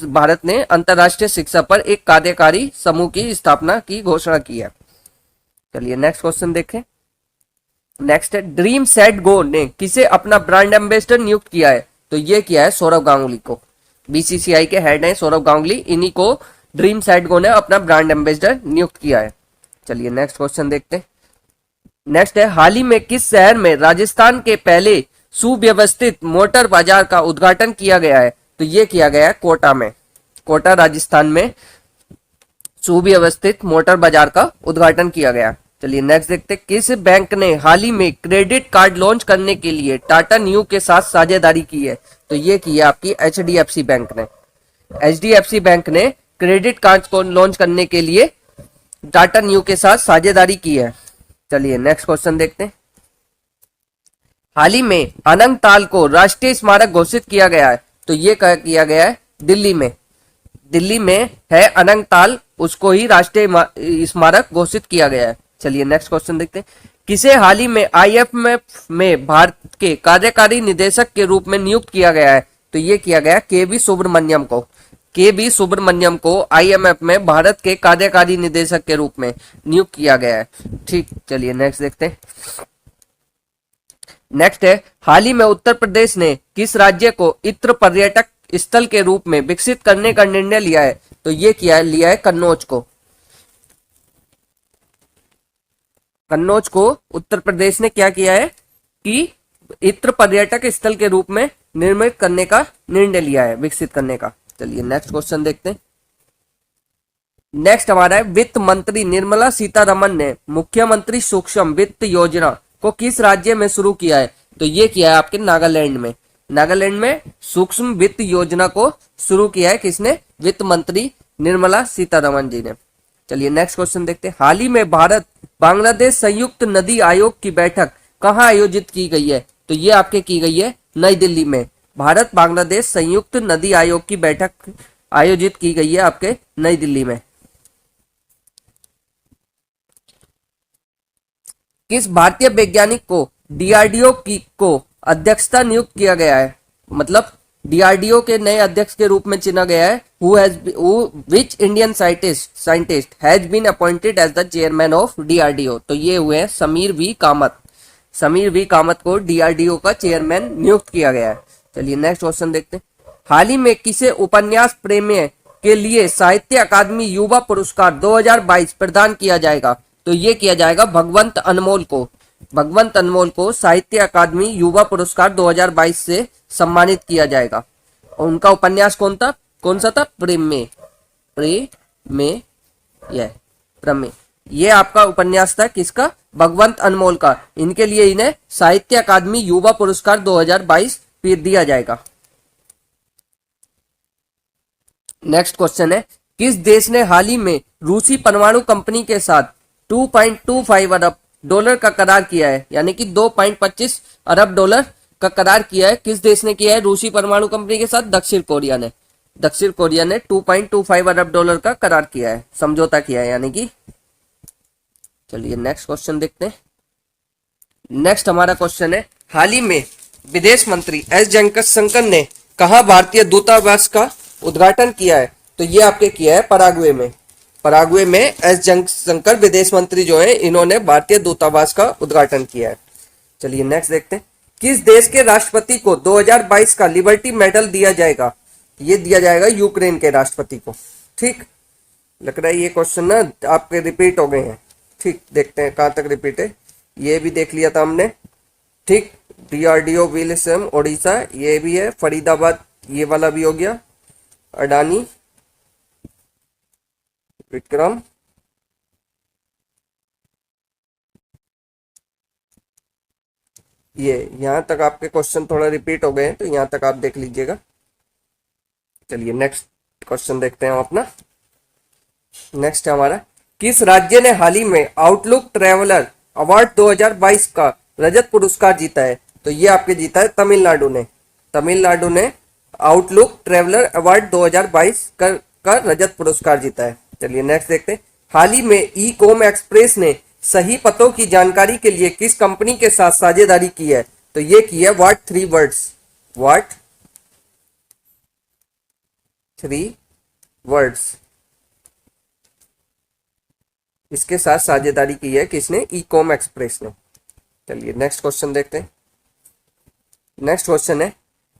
भारत ने अंतर्राष्ट्रीय शिक्षा पर एक कार्यकारी समूह की स्थापना की घोषणा की है। चलिए नेक्स्ट क्वेश्चन देखें। नेक्स्ट है, ड्रीम सेट गो ने किसे अपना ब्रांड एम्बेसडर नियुक्त किया है? तो ये किया है सौरव गांगुली को। बीसीसीआई के हेड हैं सौरव गांगुली, इन्हीं को ड्रीम सेट गो ने अपना ब्रांड एम्बेसडर नियुक्त किया है। चलिए नेक्स्ट क्वेश्चन देखते हैं। नेक्स्ट है, हाल ही में किस शहर में राजस्थान के पहले सुव्यवस्थित मोटर बाजार का उद्घाटन किया गया है? तो ये किया गया है कोटा में। कोटा राजस्थान में सुव्यवस्थित मोटर बाजार का उद्घाटन किया गया। चलिए नेक्स्ट देखते हैं। किस बैंक ने हाल ही में क्रेडिट कार्ड लॉन्च करने के लिए टाटा न्यू के साथ साझेदारी की है? तो ये की है आपकी एचडीएफसी बैंक ने। एचडीएफसी बैंक ने क्रेडिट कार्ड को लॉन्च करने के लिए टाटा न्यू के साथ साझेदारी की है। चलिए नेक्स्ट क्वेश्चन देखते हैं। हाल ही में अनंग ताल को राष्ट्रीय स्मारक घोषित किया गया है। तो ये किया गया है दिल्ली में। दिल्ली में है अनंग ताल, उसको ही राष्ट्रीय स्मारक घोषित किया गया है। चलिए नेक्स्ट क्वेश्चन देखते हैं। किसे हाल ही में आईएमएफ में भारत के कार्यकारी निदेशक के रूप में नियुक्त किया गया है? तो ये किया गया केवी सुब्रमण्यम को। केवी सुब्रमण्यम को आईएमएफ में भारत के कार्यकारी निदेशक के रूप में नियुक्त किया गया है। ठीक, चलिए नेक्स्ट देखते हैं। नेक्स्ट है, हाल ही में उत्तर प्रदेश ने किस राज्य को इत्र पर्यटक स्थल के रूप में विकसित करने का निर्णय लिया है? तो ये लिया है कन्नौज को। कन्नौज को उत्तर प्रदेश ने क्या किया है कि इत्र पर्यटक स्थल के रूप में निर्मित करने का निर्णय लिया है, विकसित करने का। चलिए नेक्स्ट क्वेश्चन देखते हैं। नेक्स्ट हमारा है, वित्त मंत्री निर्मला सीतारमण ने मुख्यमंत्री सूक्ष्म वित्त योजना को किस राज्य में शुरू किया है? तो ये किया है आपके नागालैंड में। नागालैंड में सूक्ष्म वित्त योजना को शुरू किया है किसने? वित्त मंत्री निर्मला सीतारमण जी ने। चलिए नेक्स्ट क्वेश्चन देखते हैं। हाल ही में भारत बांग्लादेश संयुक्त नदी आयोग की बैठक कहाँ आयोजित की गई है? तो ये आपके की गई है नई दिल्ली में। भारत बांग्लादेश संयुक्त नदी आयोग की बैठक आयोजित की गई है आपके नई दिल्ली में। किस भारतीय वैज्ञानिक को डीआरडीओ को अध्यक्षता नियुक्त किया गया है? मतलब डीआरडीओ के नए अध्यक्ष के रूप में चुना गया है। Which Indian scientist has been appointed as the chairman of DRDO? तो ये हुए हैं समीर वी कामत। समीर वी कामत को डीआरडीओ का चेयरमैन नियुक्त किया गया है। चलिए नेक्स्ट क्वेश्चन देखते हैं। हाल ही में किसे उपन्यास प्रेमी के लिए साहित्य अकादमी युवा पुरस्कार 2022 प्रदान किया जाएगा? तो ये किया जाएगा भगवंत अनमोल को। भगवंत अनमोल को साहित्य अकादमी युवा पुरस्कार 2022 से सम्मानित किया जाएगा। और उनका उपन्यास कौन सा था? प्रमेय। ये आपका उपन्यास था किसका? भगवंत अनमोल का। इनके लिए इन्हें साहित्य अकादमी युवा पुरस्कार 2022 दिया जाएगा। नेक्स्ट क्वेश्चन है, किस देश ने हाल ही में रूसी परमाणु कंपनी के साथ 2.25 अरब डॉलर का करार किया है? यानी कि 2.25 अरब डॉलर का करार किया है। किस देश ने किया है रूसी परमाणु कंपनी के साथ? दक्षिण कोरिया ने। दक्षिण कोरिया ने 2.25 अरब डॉलर का करार किया है, समझौता किया है यानी कि। चलिए नेक्स्ट क्वेश्चन देखते हैं। नेक्स्ट हमारा क्वेश्चन है, हाल ही में विदेश मंत्री एस जयशंकर ने कहा भारतीय दूतावास का उद्घाटन किया है? तो ये आपके किया है पराग्वे में। पराग्वे में एस जयशंकर विदेश मंत्री जो है इन्होंने भारतीय दूतावास का उद्घाटन किया है। चलिए नेक्स्ट देखते हैं। किस देश के राष्ट्रपति को 2022 का लिबर्टी मेडल दिया जाएगा? ये दिया जाएगा यूक्रेन के राष्ट्रपति को। ठीक, लग रहा है ये क्वेश्चन ना आपके रिपीट हो गए हैं। ठीक, देखते हैं कहां तक रिपीट है। ये भी देख लिया था हमने। ठीक, डीआरडीओ विलियम ओडिशा ये भी है, फरीदाबाद ये वाला भी हो गया, अडानी विक्रम, ये यहां तक आपके क्वेश्चन थोड़ा रिपीट हो गए हैं तो यहां तक आप देख लीजिएगा। चलिए नेक्स्ट क्वेश्चन देखते हैं हम अपना। नेक्स्ट है हमारा, किस राज्य ने हाल ही में आउटलुक ट्रेवलर अवार्ड 2022 का रजत पुरस्कार जीता है? तो ये आपके जीता है तमिलनाडु ने। तमिलनाडु ने आउटलुक ट्रेवलर अवार्ड 2022 का रजत पुरस्कार जीता है। चलिए नेक्स्ट देखते हैं। हाल ही में ई कॉम एक्सप्रेस ने सही पतों की जानकारी के लिए किस कंपनी के साथ साझेदारी की है? तो ये की है व्हाट थ्री वर्ड्स। इसके साथ साझेदारी की है किसने? ई कॉम एक्सप्रेस ने। चलिए नेक्स्ट क्वेश्चन देखते हैं। नेक्स्ट क्वेश्चन है,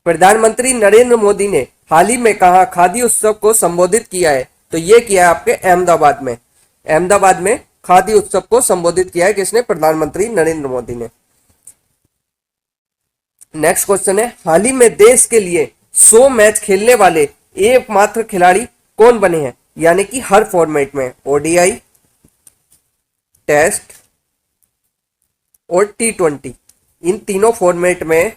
प्रधानमंत्री नरेंद्र मोदी ने हाल ही में कहा खादी उत्सव को संबोधित किया है? तो ये किया है आपके अहमदाबाद में। अहमदाबाद में खादी उत्सव को संबोधित किया है किसने? प्रधानमंत्री नरेंद्र मोदी ने। नेक्स्ट क्वेश्चन है, हाल ही में देश के लिए 100 मैच खेलने वाले एकमात्र खिलाड़ी कौन बने हैं? यानी कि हर फॉर्मेट में, ओडीआई, टेस्ट और टी20, इन तीनों फॉर्मेट में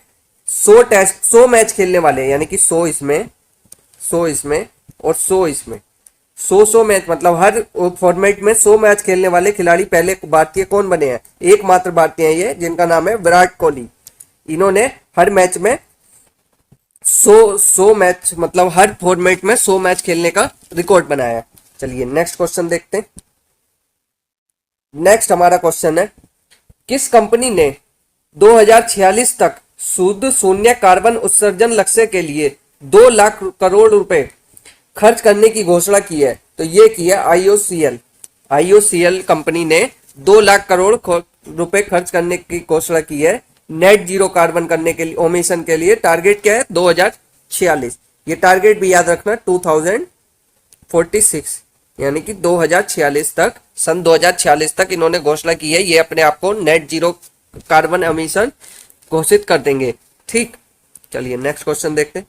100 मैच खेलने वाले, यानी कि 100 इसमें और 100 इसमें, 100 मैच मतलब हर फॉर्मेट में 100 मैच खेलने वाले खिलाड़ी पहले भारतीय कौन बने हैं? एकमात्र भारतीय हैं ये, जिनका नाम है विराट कोहली। इन्होंने हर मैच में 100 मैच मतलब हर फॉर्मेट में 100 मैच खेलने का रिकॉर्ड बनाया है। चलिए नेक्स्ट क्वेश्चन देखते हैं। नेक्स्ट हमारा क्वेश्चन है, किस कंपनी ने 2046 तक शुद्ध शून्य कार्बन उत्सर्जन लक्ष्य के लिए 2 लाख करोड़ रुपए खर्च करने की घोषणा की है? तो ये की है आईओसीएल कंपनी ने 2 लाख करोड़ रुपए खर्च करने की घोषणा की है नेट जीरो कार्बन करने के लिए, ओमिशन के लिए। टारगेट क्या है? 2046। ये टारगेट भी याद रखना 2046, यानी कि 2046 तक, सन 2046 तक इन्होंने घोषणा की है ये अपने आप को नेट जीरो कार्बन एमिशन घोषित कर देंगे। ठीक, चलिए नेक्स्ट क्वेश्चन देखते हैं।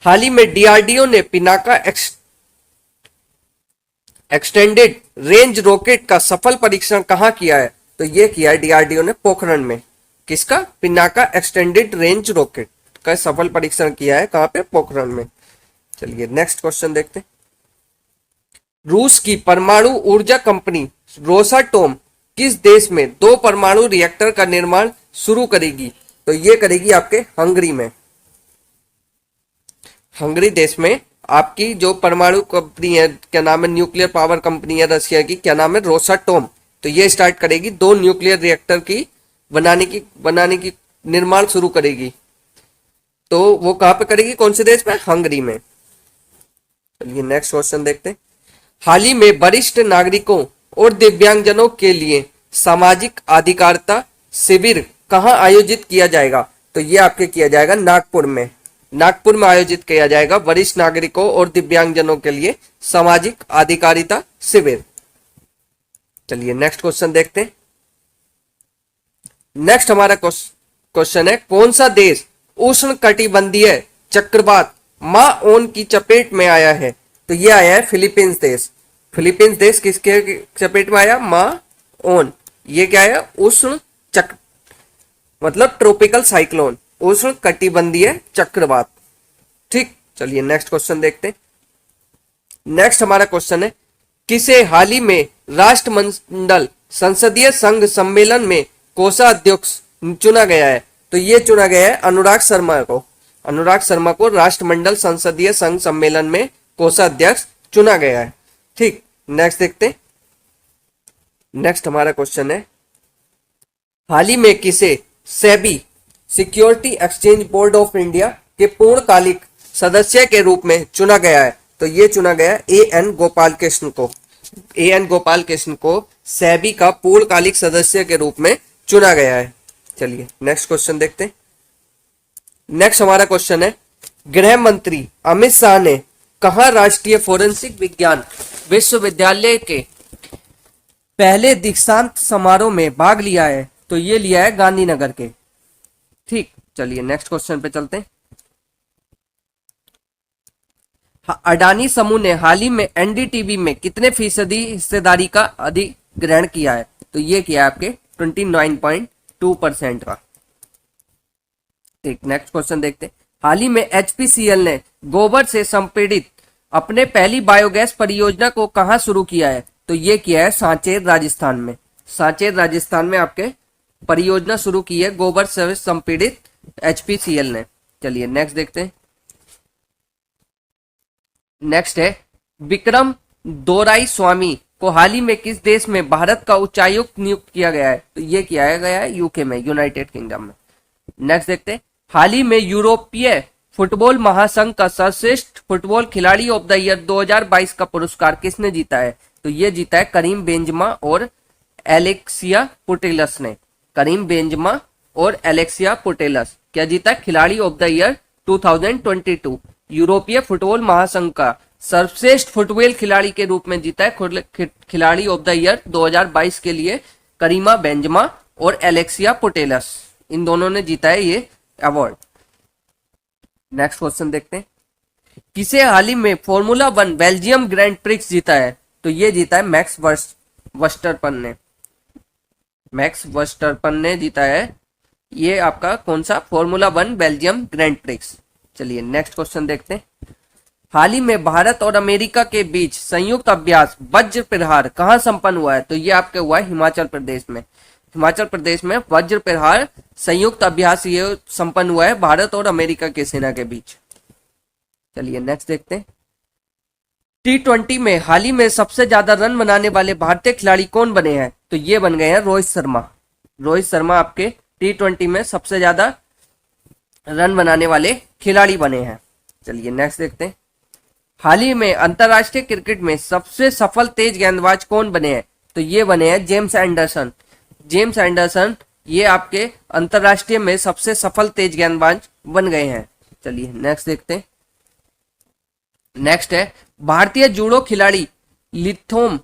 हाल ही में डीआरडीओ ने पिनाका एक्सटेंडेड रेंज रॉकेट का सफल परीक्षण कहां किया है? तो ये किया है डीआरडीओ ने पोखरण में। किसका? पिनाका एक्सटेंडेड रेंज रॉकेट का सफल परीक्षण किया है कहां पे? पोखरण में। चलिए नेक्स्ट क्वेश्चन देखते हैं। रूस की परमाणु ऊर्जा कंपनी रोसाटोम किस देश में 2 परमाणु रिएक्टर का निर्माण शुरू करेगी? तो ये करेगी आपके हंगरी में। हंगरी देश में आपकी जो परमाणु कंपनी है, क्या नाम है, न्यूक्लियर पावर कंपनी है रशिया की, क्या नाम है? रोसाटोम। तो ये स्टार्ट करेगी 2 न्यूक्लियर रिएक्टर की बनाने की निर्माण शुरू करेगी। तो वो कहां पे करेगी? कौन से देश में? हंगरी में। चलिए नेक्स्ट क्वेश्चन देखते हैं। हाल ही में वरिष्ठ नागरिकों और दिव्यांगजनों के लिए सामाजिक अधिकारिता शिविर कहां आयोजित किया जाएगा? तो ये आपके किया जाएगा नागपुर में। नागपुर में आयोजित किया जाएगा वरिष्ठ नागरिकों और दिव्यांगजनों के लिए सामाजिक अधिकारिता शिविर। चलिए नेक्स्ट क्वेश्चन देखते हैं। नेक्स्ट हमारा क्वेश्चन है, कौन सा देश उष्ण कटिबंधीय चक्रवात माओन की चपेट में आया है? तो ये आया है फिलीपींस देश। फिलीपींस देश किसके चपेट में आया? माओन। ये क्या है? उष्ण चक्र मतलब ट्रॉपिकल साइक्लोन, उष्ण कटिबंधीय चक्रवात। ठीक, चलिए नेक्स्ट क्वेश्चन देखते हैं। नेक्स्ट हमारा क्वेश्चन है, किसे हाल ही में राष्ट्रमंडल संसदीय संघ सम्मेलन में कोषाध्यक्ष चुना गया है? तो ये चुना गया है अनुराग शर्मा को। अनुराग शर्मा को राष्ट्रमंडल संसदीय संघ सम्मेलन में कोषाध्यक्ष चुना गया है। ठीक, नेक्स्ट देखते हैं। नेक्स्ट हमारा क्वेश्चन है, हाल ही में किसे SEBI security exchange board of India के पूर्णकालिक सदस्य के रूप में चुना गया है? तो ये चुना गया ए एन गोपाल कृष्ण को। ए एन गोपाल कृष्ण को सेबी का पूर्णकालिक सदस्य के रूप में चुना गया है। चलिए नेक्स्ट क्वेश्चन देखते हैं। नेक्स्ट हमारा क्वेश्चन है, गृह मंत्री अमित शाह ने कहाँ राष्ट्रीय फोरेंसिक विज्ञान विश्वविद्यालय के पहले दीक्षांत समारोह में भाग लिया है? तो ये लिया है गांधीनगर के। ठीक, चलिए नेक्स्ट क्वेश्चन पे चलते हैं। अडानी समूह ने हाल ही में एनडीटीवी में कितने फीसदी हिस्सेदारी का अधिग्रहण किया है? तो ये किया है आपके 29.2% का। ठीक, नेक्स्ट क्वेश्चन देखते हैं। हाल ही में एचपीसीएल ने गोबर से संपीड़ित अपने पहली बायोगैस परियोजना को कहां शुरू किया है? तो ये किया है सांचेर राजस्थान में। सांचेर राजस्थान में आपके परियोजना शुरू की है गोबर से संपीड़ित एचपीसीएल ने। चलिए नेक्स्ट देखते हैं। नेक्स्ट है, विक्रम दोराई स्वामी को हाल ही में किस देश में भारत का उच्चायुक्त नियुक्त किया गया है? तो ये किया गया है यूके में, यूनाइटेड किंगडम में। नेक्स्ट देखते हैं। हाल ही में यूरोपीय फुटबॉल महासंघ का सर्वश्रेष्ठ फुटबॉल खिलाड़ी ऑफ द ईयर 2022 का पुरस्कार किसने जीता है? तो ये जीता है करीम बेंजमा और एलेक्सिया पुटेलस ने। करीम बेंजमा और एलेक्सिया पुटेलस क्या जीता है? खिलाड़ी ऑफ द ईयर 2022। यूरोपीय फुटबॉल महासंघ का सर्वश्रेष्ठ फुटबॉल खिलाड़ी के रूप में जीता है खिलाड़ी ऑफ द ईयर 2022 के लिए करीमा बेंजमा और एलेक्सिया पुटेलस, इन दोनों ने जीता है ये अवार्ड। नेक्स्ट क्वेश्चन देखते हैं। किसे हाल ही में फॉर्मूला 1 बेल्जियम ग्रैंड प्रिक्स जीता है? तो ये जीता है मैक्स वर्स्टरपन ने। मैक्स वर्स्टरपन ने जीता है ये आपका कौन सा? Formula 1 Belgium grand prix. चलिए नेक्स्ट क्वेश्चन देखते हैं। हाल ही में भारत और अमेरिका के बीच संयुक्त अभ्यास वज्र प्रहार कहां संपन्न हुआ है? तो ये आपके हुआ है हिमाचल प्रदेश में। हिमाचल प्रदेश में वज्र प्रहार संयुक्त अभ्यास ये संपन्न हुआ है भारत और अमेरिका के सेना के बीच। चलिए नेक्स्ट देखते हैं। T20 में हाल ही में सबसे ज्यादा रन बनाने वाले भारतीय खिलाड़ी कौन बने हैं? तो ये बन गए हैं रोहित शर्मा। रोहित शर्मा आपके T20 में सबसे ज्यादा रन बनाने वाले खिलाड़ी बने हैं। चलिए नेक्स्ट देखते हैं। हाल ही में अंतरराष्ट्रीय क्रिकेट में सबसे सफल तेज गेंदबाज कौन बने हैं? तो ये बने हैं जेम्स एंडरसन। जेम्स एंडरसन ये आपके अंतरराष्ट्रीय में सबसे सफल तेज गेंदबाज बन गए हैं। चलिए नेक्स्ट देखते हैं। नेक्स्ट है, भारतीय जूडो खिलाड़ी लिथोई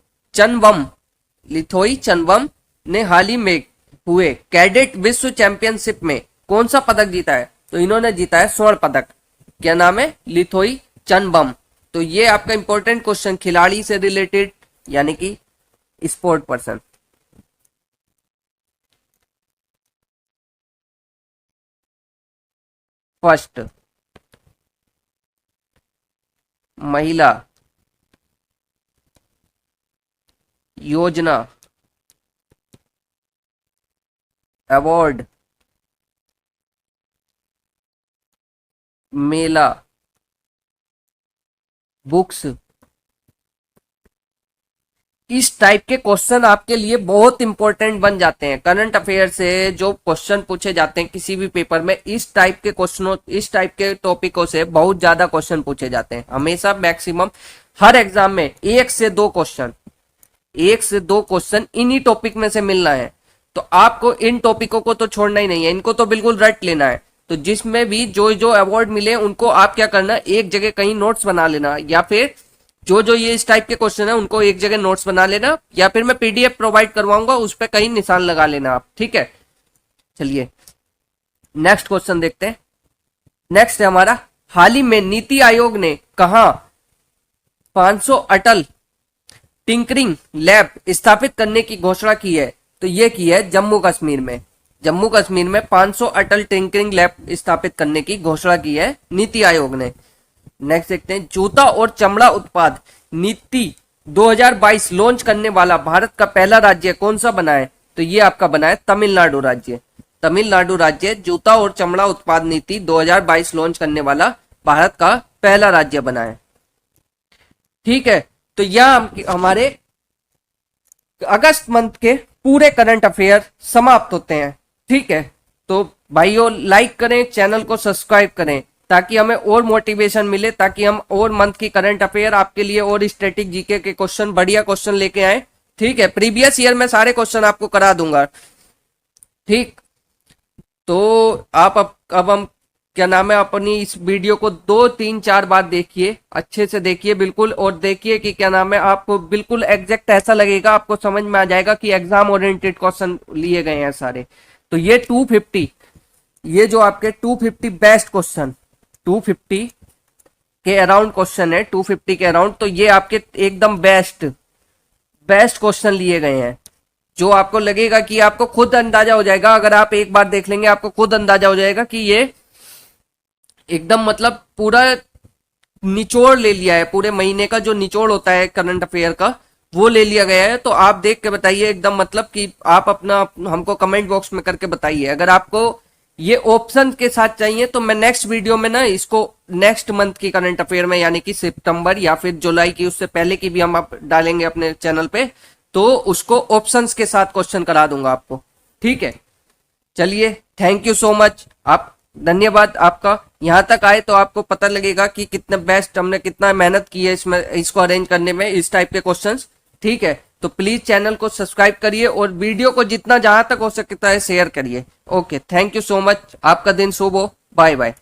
चनवम ने हाल ही में हुए कैडेट विश्व चैंपियनशिप में कौन सा पदक जीता है? तो इन्होंने जीता है स्वर्ण पदक। क्या नाम है? लिथोई चनवम। तो ये आपका इंपॉर्टेंट क्वेश्चन खिलाड़ी से रिलेटेड यानी कि स्पोर्ट पर्सन। फर्स्ट महिला योजना अवार्ड मेला बुक्स। इस टाइप के क्वेश्चन आपके लिए बहुत इंपॉर्टेंट बन जाते हैं। करंट अफेयर से जो क्वेश्चन पूछे जाते हैं किसी भी पेपर में, इस टाइप के क्वेश्चनों, इस टाइप के टॉपिकों से बहुत ज्यादा क्वेश्चन पूछे जाते हैं। हमेशा मैक्सिमम हर एग्जाम में 1 से 2 क्वेश्चन इन्हीं टॉपिक में से मिलना है। तो आपको इन टॉपिकों को तो छोड़ना ही नहीं है, इनको तो बिल्कुल रट लेना है। तो जिसमें भी जो जो अवार्ड मिले उनको आप क्या करना, एक जगह कहीं नोट्स बना लेना, या फिर जो ये इस टाइप के क्वेश्चन है उनको एक जगह नोट्स बना लेना, या फिर मैं पीडीएफ प्रोवाइड करवाऊंगा उस पर कहीं निशान लगा लेना आप, ठीक है। चलिए नेक्स्ट क्वेश्चन देखते हैं। नेक्स्ट है हमारा, हाल ही में नीति आयोग ने कहा 500 अटल टिंकरिंग लैब स्थापित करने की घोषणा की है? तो ये की है जम्मू कश्मीर में। जम्मू कश्मीर में 500 अटल टिंकरिंग लैब स्थापित करने की घोषणा की है नीति आयोग ने। नेक्स्ट देखते हैं, जूता और चमड़ा उत्पाद नीति 2022 लॉन्च करने वाला भारत का पहला राज्य कौन सा बना है? तो ये आपका बना है तमिलनाडु राज्य। तमिलनाडु राज्य जूता और चमड़ा उत्पाद नीति 2022 लॉन्च करने वाला भारत का पहला राज्य बना है, ठीक है। तो यह हमारे अगस्त मंथ के पूरे करंट अफेयर समाप्त होते हैं, ठीक है। तो भाइयों लाइक करें, चैनल को सब्सक्राइब करें ताकि हमें और मोटिवेशन मिले, ताकि हम और मंथ की करंट अफेयर आपके लिए और स्टैटिक जीके के क्वेश्चन, बढ़िया क्वेश्चन लेके आए। ठीक है, प्रीवियस ईयर में सारे क्वेश्चन आपको करा दूंगा। ठीक, तो आप अब हम क्या नाम है अपनी इस वीडियो को 2 3 4 बार देखिए, अच्छे से देखिए बिल्कुल, और देखिए कि क्या नाम है आपको बिल्कुल एग्जैक्ट ऐसा लगेगा, आपको समझ में आ जाएगा कि एग्जाम ओरिएंटेड क्वेश्चन लिए गए हैं सारे। तो ये 250, ये जो आपके 250 बेस्ट क्वेश्चन, 250 के अराउंड क्वेश्चन है, 250 के अराउंड, तो ये आपके एकदम बेस्ट बेस्ट क्वेश्चन लिए गए हैं, जो आपको लगेगा कि आपको खुद अंदाजा हो जाएगा, अगर आप एक बार देख लेंगे आपको खुद अंदाजा हो जाएगा कि ये एकदम मतलब पूरा निचोड़ ले लिया है, पूरे महीने का जो निचोड़ होता है करंट अफेयर का वो ले लिया गया है। तो आप देख के बताइए एकदम, मतलब कि आप अपना हमको कमेंट बॉक्स में करके बताइए। अगर आपको ये ऑप्शन के साथ चाहिए तो मैं नेक्स्ट वीडियो में ना इसको नेक्स्ट मंथ की करंट अफेयर में, यानी कि सितंबर या फिर जुलाई की, उससे पहले की भी हम आप डालेंगे अपने चैनल पे, तो उसको ऑप्शंस के साथ क्वेश्चन करा दूंगा आपको। ठीक है, चलिए थैंक यू सो मच, आप धन्यवाद आपका। यहां तक आए तो आपको पता लगेगा कि कितना बेस्ट हमने कितना मेहनत की है इसमें, इसको अरेंज करने में, इस टाइप के क्वेश्चंस। ठीक है, तो प्लीज चैनल को सब्सक्राइब करिए और वीडियो को जितना जहां तक हो सकता है शेयर करिए। Okay, thank you so much, आपका दिन शुभ हो, बाय बाय।